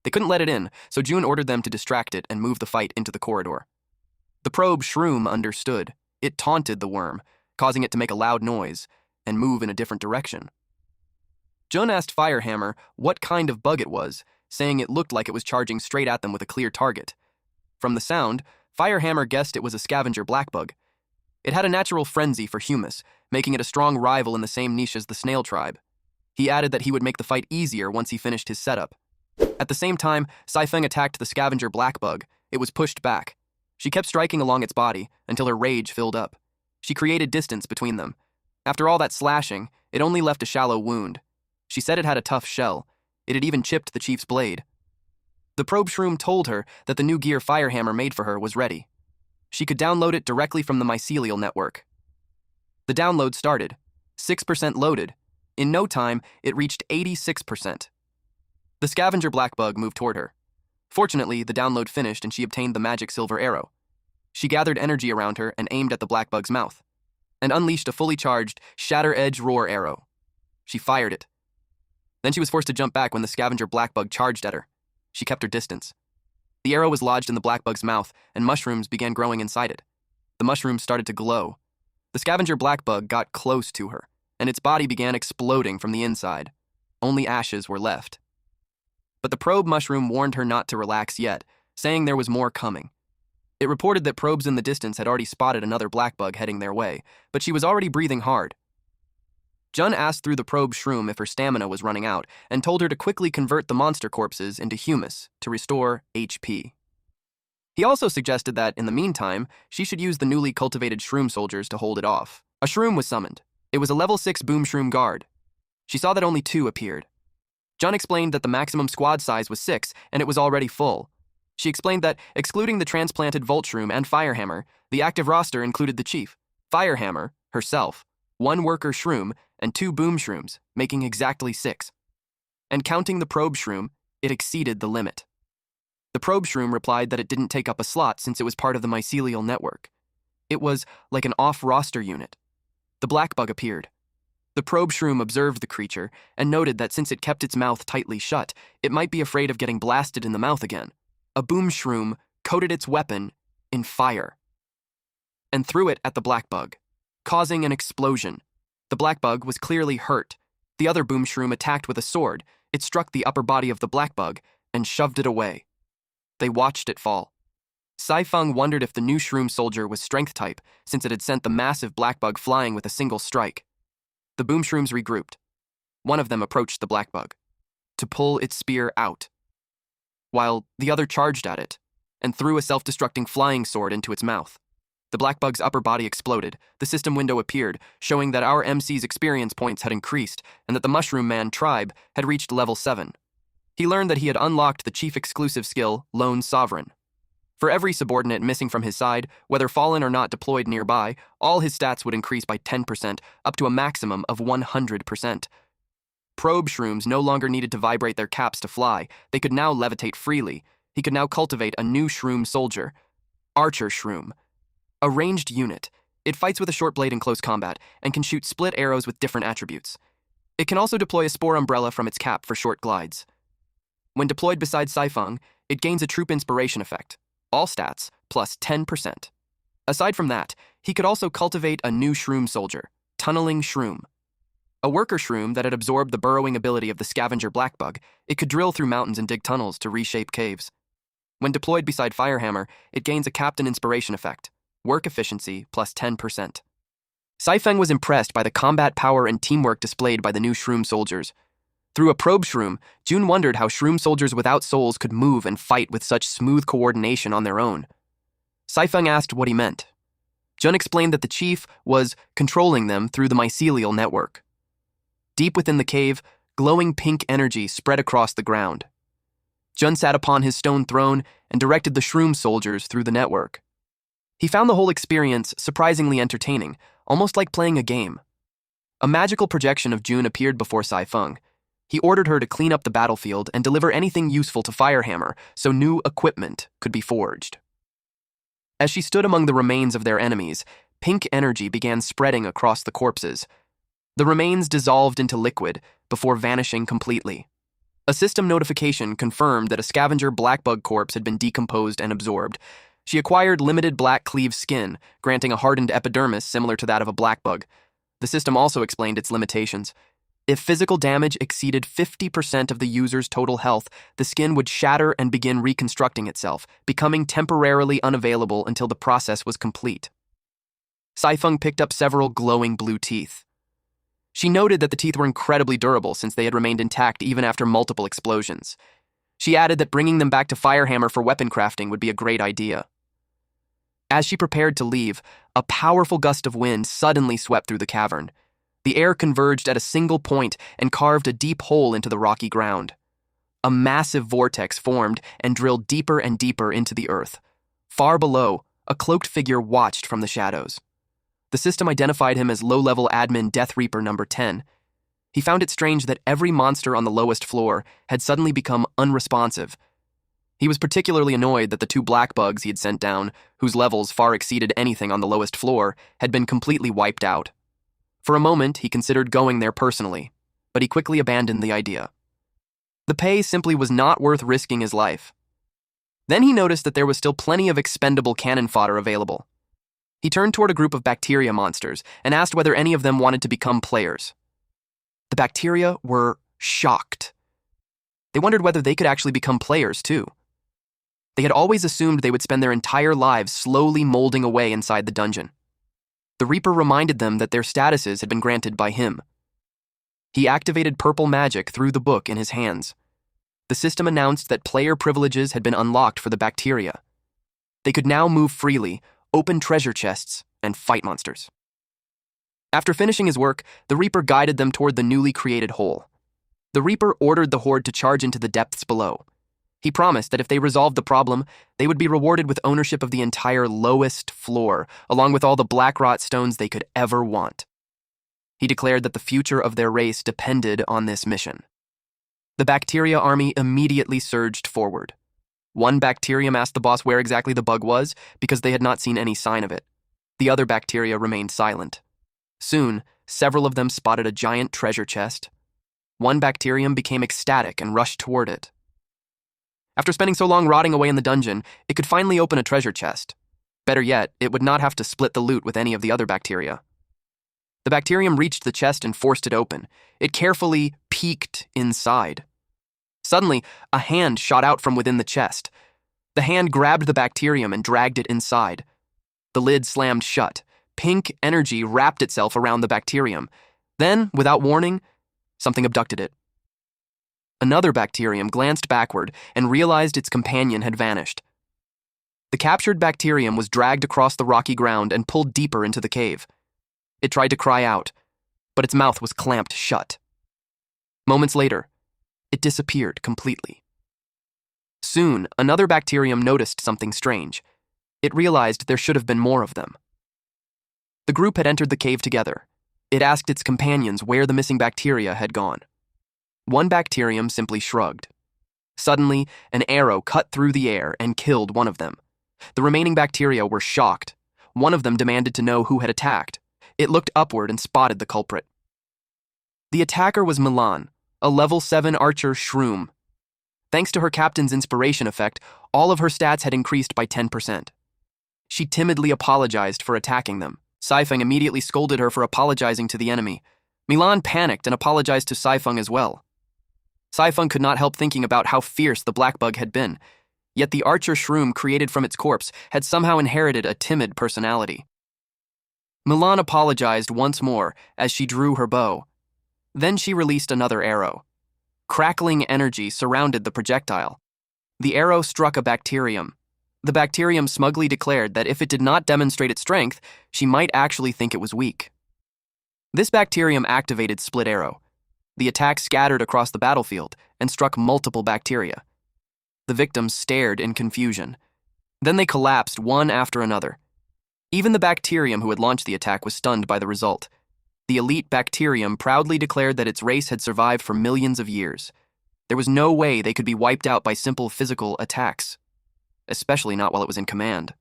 They couldn't let it in, so Jun ordered them to distract it and move the fight into the corridor. The probe shroom understood. It taunted the worm, causing it to make a loud noise and move in a different direction. Jun asked Firehammer what kind of bug it was, saying it looked like it was charging straight at them with a clear target. From the sound, Firehammer guessed it was a scavenger blackbug. It had a natural frenzy for humus, making it a strong rival in the same niche as the snail tribe. He added that he would make the fight easier once he finished his setup. At the same time, Saifeng attacked the scavenger blackbug. It was pushed back. She kept striking along its body until her rage filled up. She created distance between them. After all that slashing, it only left a shallow wound. She said it had a tough shell. It had even chipped the chief's blade. The probe shroom told her that the new gear Firehammer made for her was ready. She could download it directly from the mycelial network. The download started. 6% loaded. In no time, it reached 86%. The scavenger blackbug moved toward her. Fortunately, the download finished and she obtained the magic silver arrow. She gathered energy around her and aimed at the blackbug's mouth, and unleashed a fully charged shatter-edge roar arrow. She fired it. Then she was forced to jump back when the scavenger blackbug charged at her. She kept her distance. The arrow was lodged in the blackbug's mouth, and mushrooms began growing inside it. The mushrooms started to glow. The scavenger blackbug got close to her, and its body began exploding from the inside. Only ashes were left. But the probe mushroom warned her not to relax yet, saying there was more coming. It reported that probes in the distance had already spotted another blackbug heading their way, but she was already breathing hard. Jun asked through the probe shroom if her stamina was running out and told her to quickly convert the monster corpses into humus to restore HP. He also suggested that, in the meantime, she should use the newly cultivated shroom soldiers to hold it off. A shroom was summoned. It was a level 6 boom shroom guard. She saw that only 2 appeared. Jun explained that the maximum squad size was 6 and it was already full. She explained that, excluding the transplanted Volt Shroom and Firehammer, the active roster included the chief, Firehammer, herself, 1 worker shroom, and 2 boom shrooms, making exactly 6. And counting the probe shroom, it exceeded the limit. The probe shroom replied that it didn't take up a slot since it was part of the mycelial network. It was like an off-roster unit. The blackbug appeared. The probe shroom observed the creature and noted that since it kept its mouth tightly shut, it might be afraid of getting blasted in the mouth again. A boom shroom coated its weapon in fire and threw it at the blackbug, causing an explosion. The blackbug was clearly hurt. The other boom shroom attacked with a sword. It struck the upper body of the blackbug and shoved it away. They watched it fall. Saifeng wondered if the new shroom soldier was strength type, since it had sent the massive blackbug flying with a single strike. The boom shrooms regrouped. One of them approached the blackbug to pull its spear out. while the other charged at it and threw a self-destructing flying sword into its mouth. The black bug's upper body exploded, the system window appeared, showing that our MC's experience points had increased and that the Mushroom Man tribe had reached level 7. He learned that he had unlocked the chief exclusive skill, Lone Sovereign. For every subordinate missing from his side, whether fallen or not deployed nearby, all his stats would increase by 10%, up to a maximum of 100%. Probe shrooms no longer needed to vibrate their caps to fly. They could now levitate freely. He could now cultivate a new shroom soldier, Archer Shroom. A ranged unit. It fights with a short blade in close combat and can shoot split arrows with different attributes. It can also deploy a spore umbrella from its cap for short glides. When deployed beside Saifeng, it gains a troop inspiration effect. All stats, plus 10%. Aside from that, he could also cultivate a new shroom soldier, Tunneling Shroom. A worker shroom that had absorbed the burrowing ability of the scavenger blackbug, it could drill through mountains and dig tunnels to reshape caves. When deployed beside Firehammer, it gains a captain inspiration effect, work efficiency plus 10%. Saifeng was impressed by the combat power and teamwork displayed by the new shroom soldiers. Through a probe shroom, June wondered how shroom soldiers without souls could move and fight with such smooth coordination on their own. Saifeng asked what he meant. Jun explained that the chief was controlling them through the mycelial network. Deep within the cave, glowing pink energy spread across the ground. Jun sat upon his stone throne and directed the shroom soldiers through the network. He found the whole experience surprisingly entertaining, almost like playing a game. A magical projection of June appeared before Saifeng. He ordered her to clean up the battlefield and deliver anything useful to Firehammer so new equipment could be forged. As she stood among the remains of their enemies, pink energy began spreading across the corpses. The remains dissolved into liquid before vanishing completely. A system notification confirmed that a scavenger blackbug corpse had been decomposed and absorbed. She acquired limited black cleave skin, granting a hardened epidermis similar to that of a blackbug. The system also explained its limitations. If physical damage exceeded 50% of the user's total health, the skin would shatter and begin reconstructing itself, becoming temporarily unavailable until the process was complete. Saifeng picked up several glowing blue teeth. She noted that the teeth were incredibly durable since they had remained intact even after multiple explosions. She added that bringing them back to Firehammer for weapon crafting would be a great idea. As she prepared to leave, a powerful gust of wind suddenly swept through the cavern. The air converged at a single point and carved a deep hole into the rocky ground. A massive vortex formed and drilled deeper and deeper into the earth. Far below, a cloaked figure watched from the shadows. The system identified him as low-level admin Death Reaper number 10. He found it strange that every monster on the lowest floor had suddenly become unresponsive. He was particularly annoyed that the 2 black bugs he had sent down, whose levels far exceeded anything on the lowest floor, had been completely wiped out. For a moment, he considered going there personally, but he quickly abandoned the idea. The pay simply was not worth risking his life. Then he noticed that there was still plenty of expendable cannon fodder available. He turned toward a group of bacteria monsters and asked whether any of them wanted to become players. The bacteria were shocked. They wondered whether they could actually become players, too. They had always assumed they would spend their entire lives slowly molding away inside the dungeon. The Reaper reminded them that their statuses had been granted by him. He activated purple magic through the book in his hands. The system announced that player privileges had been unlocked for the bacteria. They could now move freely, open treasure chests, and fight monsters. After finishing his work, the Reaper guided them toward the newly created hole. The Reaper ordered the Horde to charge into the depths below. He promised that if they resolved the problem, they would be rewarded with ownership of the entire lowest floor, along with all the black rot stones they could ever want. He declared that the future of their race depended on this mission. The bacteria army immediately surged forward. One bacterium asked the boss where exactly the bug was, because they had not seen any sign of it. The other bacteria remained silent. Soon, several of them spotted a giant treasure chest. One bacterium became ecstatic and rushed toward it. After spending so long rotting away in the dungeon, it could finally open a treasure chest. Better yet, it would not have to split the loot with any of the other bacteria. The bacterium reached the chest and forced it open. It carefully peeked inside. Suddenly, a hand shot out from within the chest. The hand grabbed the bacterium and dragged it inside. The lid slammed shut. Pink energy wrapped itself around the bacterium. Then, without warning, something abducted it. Another bacterium glanced backward and realized its companion had vanished. The captured bacterium was dragged across the rocky ground and pulled deeper into the cave. It tried to cry out, but its mouth was clamped shut. Moments later, it disappeared completely. Soon, another bacterium noticed something strange. It realized there should have been more of them. The group had entered the cave together. It asked its companions where the missing bacteria had gone. One bacterium simply shrugged. Suddenly, an arrow cut through the air and killed one of them. The remaining bacteria were shocked. One of them demanded to know who had attacked. It looked upward and spotted the culprit. The attacker was Milan, a level 7 archer shroom. Thanks to her captain's inspiration effect, all of her stats had increased by 10%. She timidly apologized for attacking them. Saifeng immediately scolded her for apologizing to the enemy. Milan panicked and apologized to Saifeng as well. Saifeng could not help thinking about how fierce the black bug had been, yet the archer shroom created from its corpse had somehow inherited a timid personality. Milan apologized once more as she drew her bow. Then she released another arrow. Crackling energy surrounded the projectile. The arrow struck a bacterium. The bacterium smugly declared that if it did not demonstrate its strength, she might actually think it was weak. This bacterium activated Split Arrow. The attack scattered across the battlefield and struck multiple bacteria. The victims stared in confusion. Then they collapsed one after another. Even the bacterium who had launched the attack was stunned by the result. The elite bacterium proudly declared that its race had survived for millions of years. There was no way they could be wiped out by simple physical attacks, especially not while it was in command.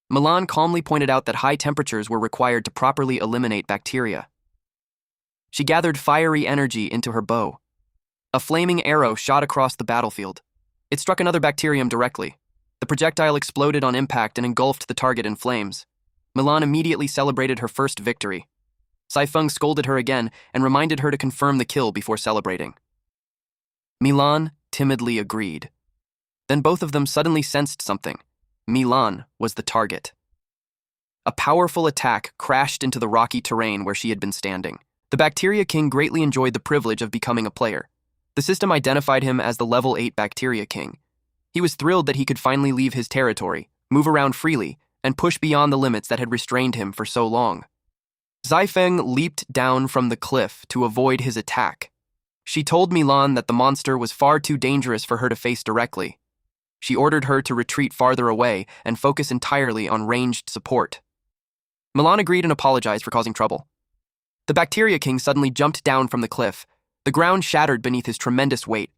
Milan calmly pointed out that high temperatures were required to properly eliminate bacteria. She gathered fiery energy into her bow. A flaming arrow shot across the battlefield. It struck another bacterium directly. The projectile exploded on impact and engulfed the target in flames. Milan immediately celebrated her first victory. Saifeng scolded her again and reminded her to confirm the kill before celebrating. Milan timidly agreed. Then both of them suddenly sensed something. Milan was the target. A powerful attack crashed into the rocky terrain where she had been standing. The Bacteria King greatly enjoyed the privilege of becoming a player. The system identified him as the level 8 Bacteria King. He was thrilled that he could finally leave his territory, move around freely, and push beyond the limits that had restrained him for so long. Saifeng leaped down from the cliff to avoid his attack. She told Milan that the monster was far too dangerous for her to face directly. She ordered her to retreat farther away and focus entirely on ranged support. Milan agreed and apologized for causing trouble. The Bacteria King suddenly jumped down from the cliff. The ground shattered beneath his tremendous weight.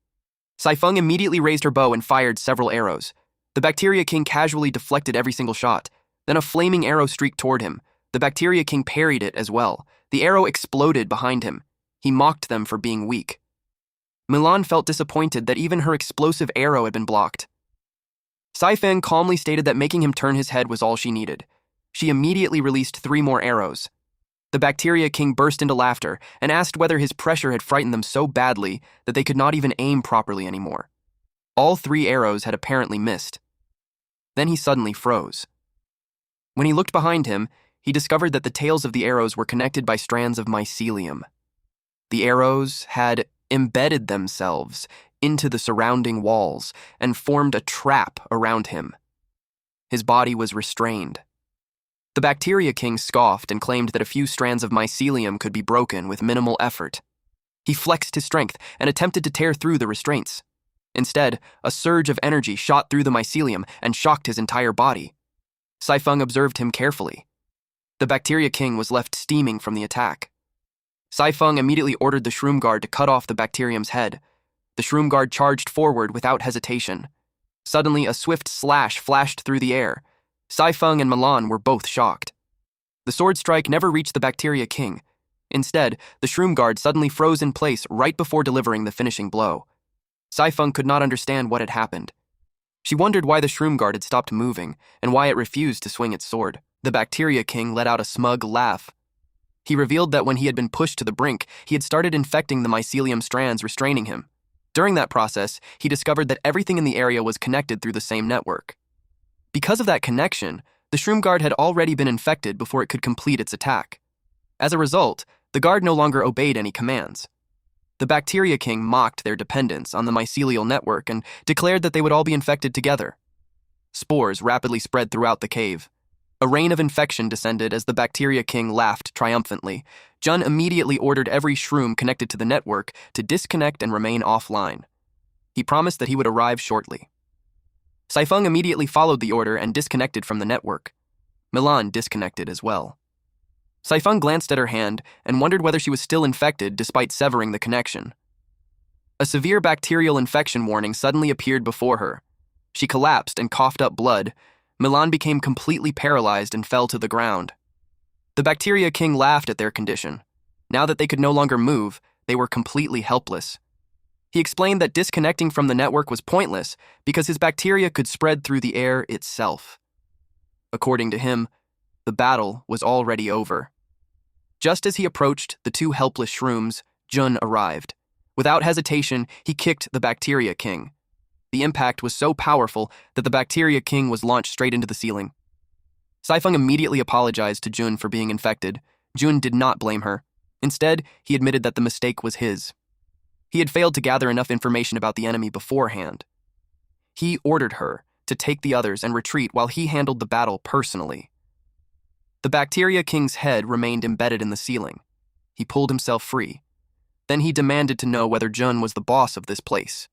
Saifeng immediately raised her bow and fired several arrows. The Bacteria King casually deflected every single shot. Then a flaming arrow streaked toward him. The Bacteria King parried it as well. The arrow exploded behind him. He mocked them for being weak. Milan felt disappointed that even her explosive arrow had been blocked. Saifeng calmly stated that making him turn his head was all she needed. She immediately released 3 more arrows. The Bacteria King burst into laughter and asked whether his pressure had frightened them so badly that they could not even aim properly anymore. All 3 arrows had apparently missed. Then he suddenly froze. When he looked behind him, he discovered that the tails of the arrows were connected by strands of mycelium. The arrows had embedded themselves into the surrounding walls and formed a trap around him. His body was restrained. The Bacteria King scoffed and claimed that a few strands of mycelium could be broken with minimal effort. He flexed his strength and attempted to tear through the restraints. Instead, a surge of energy shot through the mycelium and shocked his entire body. Saifeng observed him carefully. The Bacteria King was left steaming from the attack. Saifeng immediately ordered the Shroom Guard to cut off the bacterium's head. The Shroom Guard charged forward without hesitation. Suddenly, a swift slash flashed through the air. Saifeng and Milan were both shocked. The sword strike never reached the Bacteria King. Instead, the Shroom Guard suddenly froze in place right before delivering the finishing blow. Saifeng could not understand what had happened. She wondered why the Shroom Guard had stopped moving and why it refused to swing its sword. The Bacteria King let out a smug laugh. He revealed that when he had been pushed to the brink, he had started infecting the mycelium strands restraining him. During that process, he discovered that everything in the area was connected through the same network. Because of that connection, the Shroom Guard had already been infected before it could complete its attack. As a result, the guard no longer obeyed any commands. The Bacteria King mocked their dependence on the mycelial network and declared that they would all be infected together. Spores rapidly spread throughout the cave. A rain of infection descended as the Bacteria King laughed triumphantly. Jun immediately ordered every shroom connected to the network to disconnect and remain offline. He promised that he would arrive shortly. Saifeng immediately followed the order and disconnected from the network. Milan disconnected as well. Saifeng glanced at her hand and wondered whether she was still infected despite severing the connection. A severe bacterial infection warning suddenly appeared before her. She collapsed and coughed up blood. Milan became completely paralyzed and fell to the ground. The Bacteria King laughed at their condition. Now that they could no longer move, they were completely helpless. He explained that disconnecting from the network was pointless because his bacteria could spread through the air itself. According to him, the battle was already over. Just as he approached the two helpless shrooms, Jun arrived. Without hesitation, he kicked the Bacteria King. The impact was so powerful that the Bacteria King was launched straight into the ceiling. Saifeng immediately apologized to Jun for being infected. Jun did not blame her. Instead, he admitted that the mistake was his. He had failed to gather enough information about the enemy beforehand. He ordered her to take the others and retreat while he handled the battle personally. The Bacteria King's head remained embedded in the ceiling. He pulled himself free. Then he demanded to know whether Jun was the boss of this place.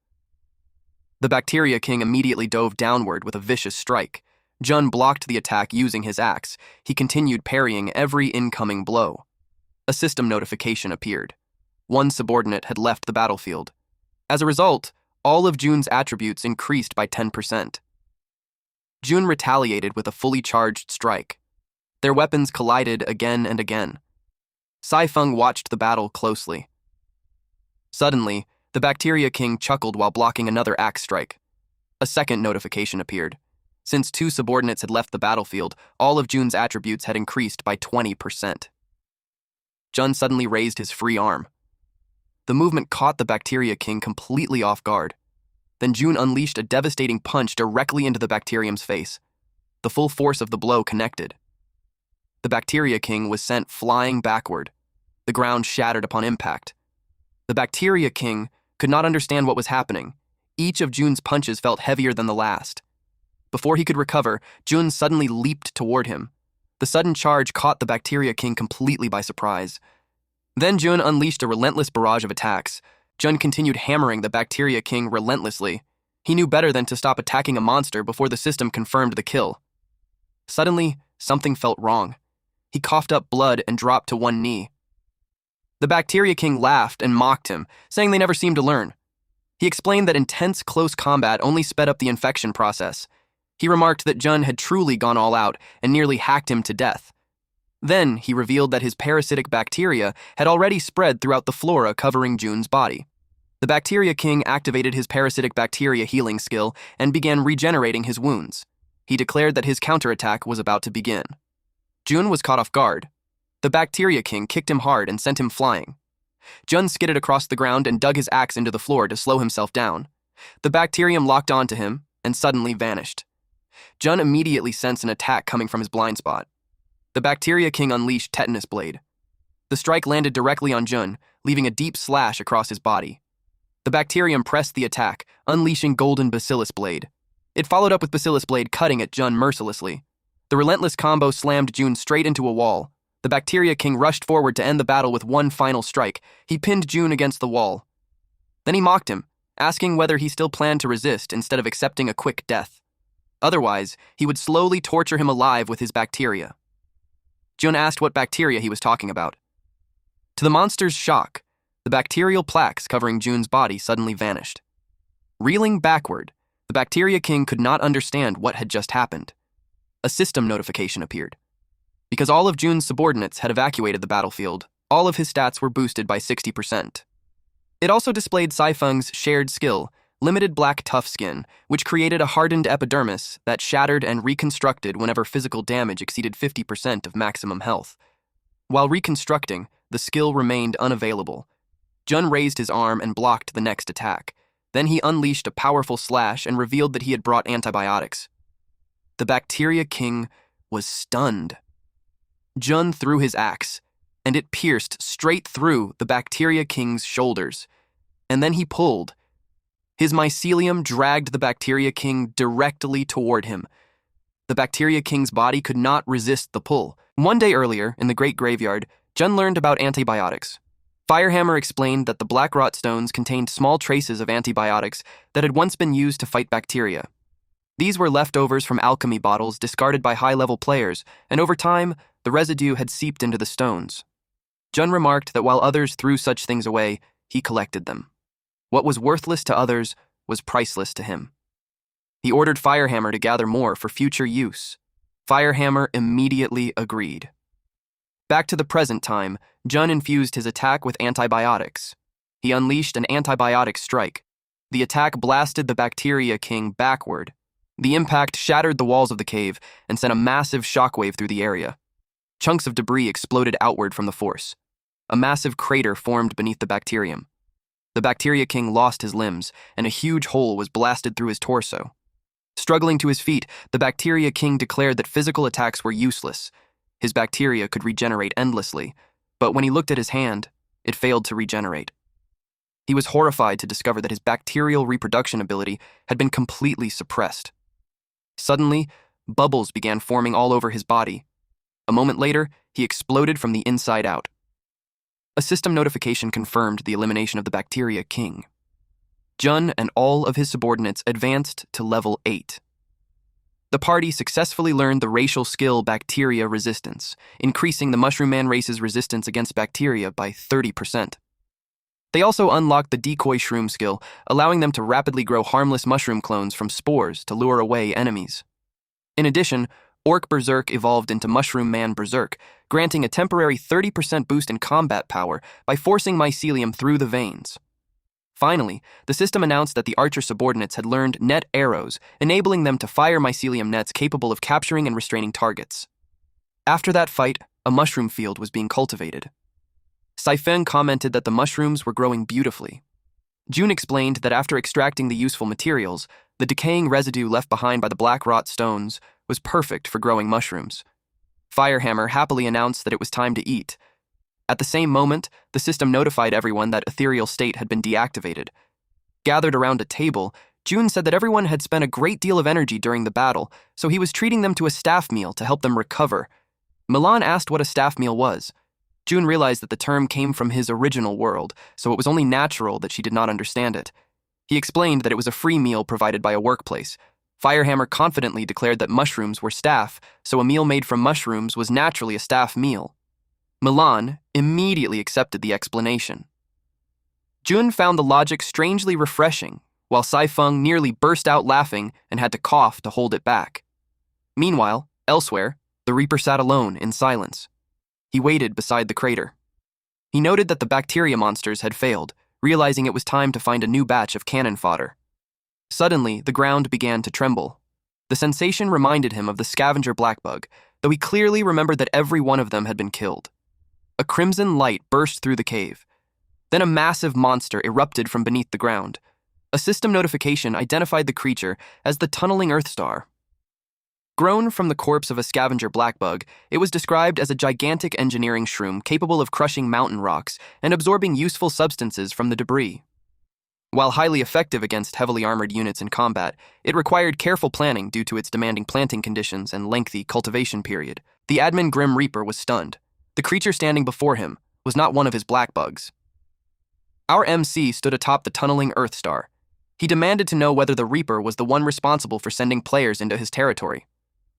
The Bacteria King immediately dove downward with a vicious strike. Jun blocked the attack using his axe. He continued parrying every incoming blow. A system notification appeared. One subordinate had left the battlefield. As a result, all of Jun's attributes increased by 10%. Jun retaliated with a fully charged strike. Their weapons collided again and again. Saifeng watched the battle closely. Suddenly, the Bacteria King chuckled while blocking another axe strike. A second notification appeared. Since two subordinates had left the battlefield, all of Jun's attributes had increased by 20%. Jun suddenly raised his free arm. The movement caught the Bacteria King completely off guard. Then Jun unleashed a devastating punch directly into the bacterium's face. The full force of the blow connected. The Bacteria King was sent flying backward. The ground shattered upon impact. The Bacteria King could not understand what was happening. Each of Jun's punches felt heavier than the last. Before he could recover, Jun suddenly leaped toward him. The sudden charge caught the Bacteria King completely by surprise. Then Jun unleashed a relentless barrage of attacks. Jun continued hammering the Bacteria King relentlessly. He knew better than to stop attacking a monster before the system confirmed the kill. Suddenly, something felt wrong. He coughed up blood and dropped to one knee. The Bacteria King laughed and mocked him, saying they never seemed to learn. He explained that intense close combat only sped up the infection process. He remarked that Jun had truly gone all out and nearly hacked him to death. Then he revealed that his parasitic bacteria had already spread throughout the flora covering Jun's body. The Bacteria King activated his parasitic bacteria healing skill and began regenerating his wounds. He declared that his counterattack was about to begin. Jun was caught off guard. The Bacteria King kicked him hard and sent him flying. Jun skidded across the ground and dug his axe into the floor to slow himself down. The bacterium locked onto him and suddenly vanished. Jun immediately sensed an attack coming from his blind spot. The Bacteria King unleashed Tetanus Blade. The strike landed directly on Jun, leaving a deep slash across his body. The bacterium pressed the attack, unleashing Golden Bacillus Blade. It followed up with Bacillus Blade cutting at Jun mercilessly. The relentless combo slammed Jun straight into a wall. The Bacteria King rushed forward to end the battle with one final strike. He pinned Jun against the wall. Then he mocked him, asking whether he still planned to resist instead of accepting a quick death. Otherwise, he would slowly torture him alive with his bacteria. Jun asked what bacteria he was talking about. To the monster's shock, the bacterial plaques covering Jun's body suddenly vanished. Reeling backward, the Bacteria King could not understand what had just happened. A system notification appeared. Because all of Jun's subordinates had evacuated the battlefield, all of his stats were boosted by 60%. It also displayed Saifeng's shared skill, Limited Black Tough Skin, which created a hardened epidermis that shattered and reconstructed whenever physical damage exceeded 50% of maximum health. While reconstructing, the skill remained unavailable. Jun raised his arm and blocked the next attack. Then he unleashed a powerful slash and revealed that he had brought antibiotics. The Bacteria King was stunned. Jun threw his axe, and it pierced straight through the Bacteria King's shoulders. and then he pulled. His mycelium dragged the Bacteria King directly toward him. The Bacteria King's body could not resist the pull. One day earlier, in the Great Graveyard, Jun learned about antibiotics. Firehammer explained that the black rot stones contained small traces of antibiotics that had once been used to fight bacteria. These were leftovers from alchemy bottles discarded by high-level players, and over time, the residue had seeped into the stones. Jun remarked that while others threw such things away, he collected them. What was worthless to others was priceless to him. He ordered Firehammer to gather more for future use. Firehammer immediately agreed. Back to the present time, Jun infused his attack with antibiotics. He unleashed an antibiotic strike. The attack blasted the Bacteria King backward. The impact shattered the walls of the cave and sent a massive shockwave through the area. Chunks of debris exploded outward from the force. A massive crater formed beneath the bacterium. The Bacteria King lost his limbs, and a huge hole was blasted through his torso. Struggling to his feet, the Bacteria King declared that physical attacks were useless. His bacteria could regenerate endlessly, but when he looked at his hand, it failed to regenerate. He was horrified to discover that his bacterial reproduction ability had been completely suppressed. Suddenly, bubbles began forming all over his body. A moment later, he exploded from the inside out. A system notification confirmed the elimination of the Bacteria King. Jun and all of his subordinates advanced to level 8. The party successfully learned the racial skill Bacteria Resistance, increasing the Mushroom Man race's resistance against bacteria by 30%. They also unlocked the Decoy Shroom skill, allowing them to rapidly grow harmless mushroom clones from spores to lure away enemies. In addition, Orc Berserk evolved into Mushroom Man Berserk, granting a temporary 30% boost in combat power by forcing mycelium through the veins. Finally, the system announced that the archer subordinates had learned net arrows, enabling them to fire mycelium nets capable of capturing and restraining targets. After that fight, a mushroom field was being cultivated. Saifeng commented that the mushrooms were growing beautifully. Jun explained that after extracting the useful materials, the decaying residue left behind by the black rot stones was perfect for growing mushrooms. Firehammer happily announced that it was time to eat. At the same moment, the system notified everyone that Ethereal State had been deactivated. Gathered around a table, Jun said that everyone had spent a great deal of energy during the battle, so he was treating them to a staff meal to help them recover. Milan asked what a staff meal was. Jun realized that the term came from his original world, so it was only natural that she did not understand it. He explained that it was a free meal provided by a workplace. Firehammer confidently declared that mushrooms were staff, so a meal made from mushrooms was naturally a staff meal. Milan immediately accepted the explanation. Jun found the logic strangely refreshing, while Saifeng nearly burst out laughing and had to cough to hold it back. Meanwhile, elsewhere, the Reaper sat alone in silence. He waited beside the crater. He noted that the bacteria monsters had failed, realizing it was time to find a new batch of cannon fodder. Suddenly, the ground began to tremble. The sensation reminded him of the scavenger blackbug, though he clearly remembered that every one of them had been killed. A crimson light burst through the cave. Then a massive monster erupted from beneath the ground. A system notification identified the creature as the tunneling Earth Star. Grown from the corpse of a scavenger blackbug, it was described as a gigantic engineering shroom capable of crushing mountain rocks and absorbing useful substances from the debris. While highly effective against heavily armored units in combat, it required careful planning due to its demanding planting conditions and lengthy cultivation period. The admin Grim Reaper was stunned. The creature standing before him was not one of his black bugs. Our MC stood atop the tunneling Earth Star. He demanded to know whether the Reaper was the one responsible for sending players into his territory.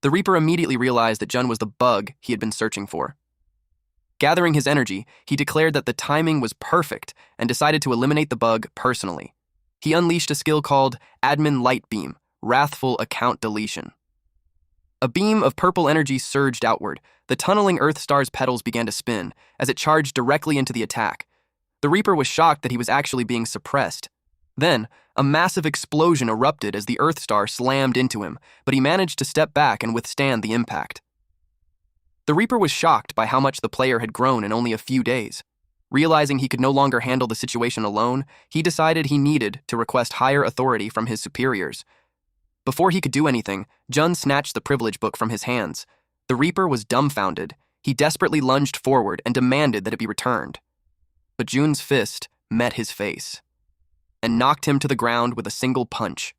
The Reaper immediately realized that Jun was the bug he had been searching for. Gathering his energy, he declared that the timing was perfect and decided to eliminate the bug personally. He unleashed a skill called Admin Light Beam, Wrathful Account Deletion. A beam of purple energy surged outward. The tunneling Earth Star's petals began to spin as it charged directly into the attack. The Reaper was shocked that he was actually being suppressed. Then, a massive explosion erupted as the Earth Star slammed into him, but he managed to step back and withstand the impact. The Reaper was shocked by how much the player had grown in only a few days. Realizing he could no longer handle the situation alone, he decided he needed to request higher authority from his superiors. Before he could do anything, Jun snatched the privilege book from his hands. The Reaper was dumbfounded. He desperately lunged forward and demanded that it be returned. But Jun's fist met his face. and knocked him to the ground with a single punch.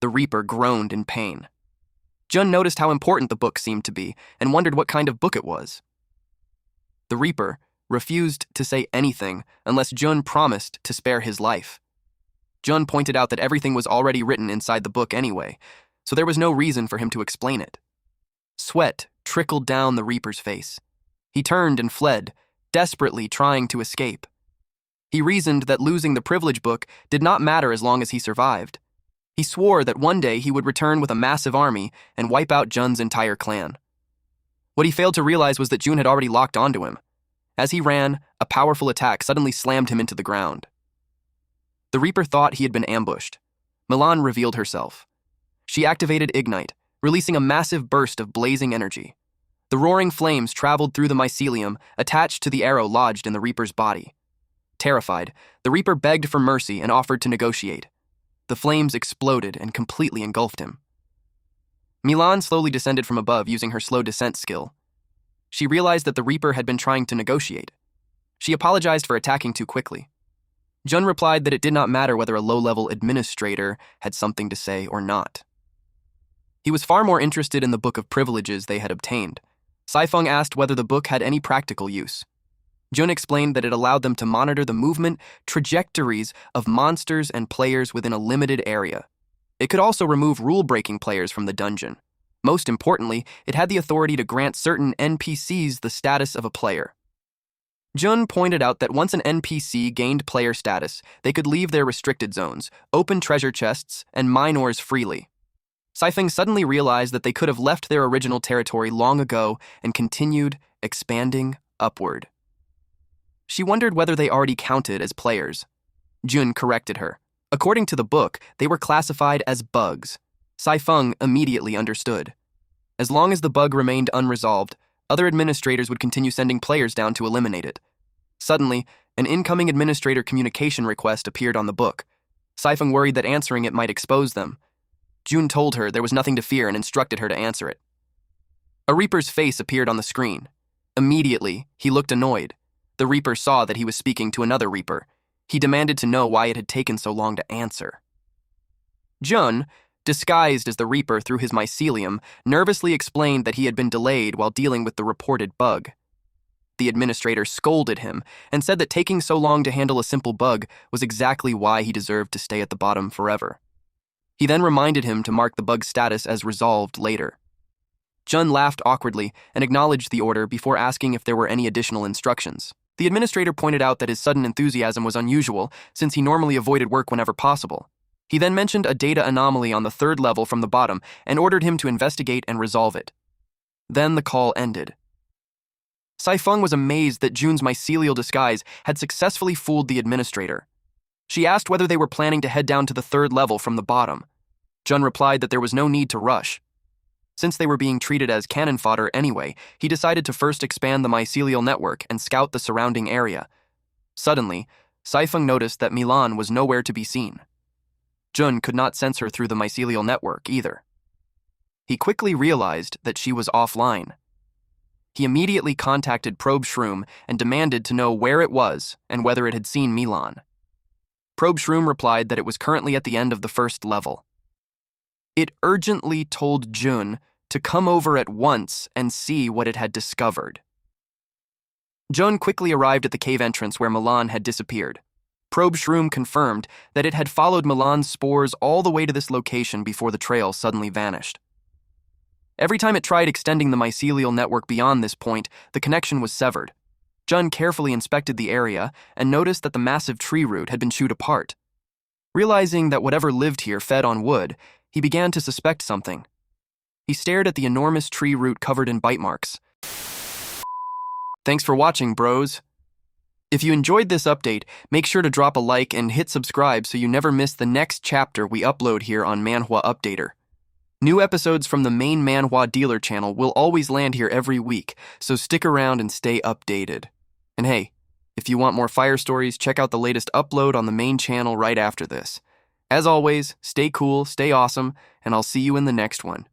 The Reaper groaned in pain. Jun noticed how important the book seemed to be and wondered what kind of book it was. The Reaper refused to say anything unless Jun promised to spare his life. Jun pointed out that everything was already written inside the book anyway, so there was no reason for him to explain it. Sweat trickled down the Reaper's face. He turned and fled, desperately trying to escape. He reasoned that losing the privilege book did not matter as long as he survived. He swore that one day he would return with a massive army and wipe out Jun's entire clan. What he failed to realize was that Jun had already locked onto him. As he ran, a powerful attack suddenly slammed him into the ground. The Reaper thought he had been ambushed. Milan revealed herself. She activated Ignite, releasing a massive burst of blazing energy. The roaring flames traveled through the mycelium attached to the arrow lodged in the Reaper's body. Terrified, the Reaper begged for mercy and offered to negotiate. The flames exploded and completely engulfed him. Milan slowly descended from above using her slow descent skill. She realized that the Reaper had been trying to negotiate. She apologized for attacking too quickly. Jun replied that it did not matter whether a low-level administrator had something to say or not. He was far more interested in the Book of Privileges they had obtained. Saifeng asked whether the book had any practical use. Jun explained that it allowed them to monitor the movement trajectories of monsters and players within a limited area. It could also remove rule-breaking players from the dungeon. Most importantly, it had the authority to grant certain NPCs the status of a player. Jun pointed out that once an NPC gained player status, they could leave their restricted zones, open treasure chests, and mine ores freely. Saifeng suddenly realized that they could have left their original territory long ago and continued expanding upward. She wondered whether they already counted as players. Jun corrected her. According to the book, they were classified as bugs. Saifeng immediately understood. As long as the bug remained unresolved, other administrators would continue sending players down to eliminate it. Suddenly, an incoming administrator communication request appeared on the book. Saifeng worried that answering it might expose them. Jun told her there was nothing to fear and instructed her to answer it. A Reaper's face appeared on the screen. Immediately, he looked annoyed. The Reaper saw that he was speaking to another Reaper. He demanded to know why it had taken so long to answer. Jun, disguised as the Reaper through his mycelium, nervously explained that he had been delayed while dealing with the reported bug. The administrator scolded him and said that taking so long to handle a simple bug was exactly why he deserved to stay at the bottom forever. He then reminded him to mark the bug's status as resolved later. Jun laughed awkwardly and acknowledged the order before asking if there were any additional instructions. The administrator pointed out that his sudden enthusiasm was unusual, since he normally avoided work whenever possible. He then mentioned a data anomaly on the 3rd level from the bottom and ordered him to investigate and resolve it. Then the call ended. Saifeng was amazed that Jun's mycelial disguise had successfully fooled the administrator. She asked whether they were planning to head down to the 3rd level from the bottom. Jun replied that there was no need to rush. Since they were being treated as cannon fodder anyway, he decided to first expand the mycelial network and scout the surrounding area. Suddenly, Saifeng noticed that Milan was nowhere to be seen. Jun could not sense her through the mycelial network either. He quickly realized that she was offline. He immediately contacted Probe Shroom and demanded to know where it was and whether it had seen Milan. Probe Shroom replied that it was currently at the end of the 1st level. It urgently told Jun to come over at once and see what it had discovered. Jun quickly arrived at the cave entrance where Milan had disappeared. Probe Shroom confirmed that it had followed Milan's spores all the way to this location before the trail suddenly vanished. Every time it tried extending the mycelial network beyond this point, the connection was severed. Jun carefully inspected the area and noticed that the massive tree root had been chewed apart. Realizing that whatever lived here fed on wood, he began to suspect something. He stared at the enormous tree root covered in bite marks. Thanks for watching, bros. If you enjoyed this update, make sure to drop a like and hit subscribe so you never miss the next chapter we upload here on Manhwa Updater. New episodes from the main Manhwa dealer channel will always land here every week, so stick around and stay updated. And hey, if you want more fire stories, check out the latest upload on the main channel right after this. As always, stay cool, stay awesome, and I'll see you in the next one.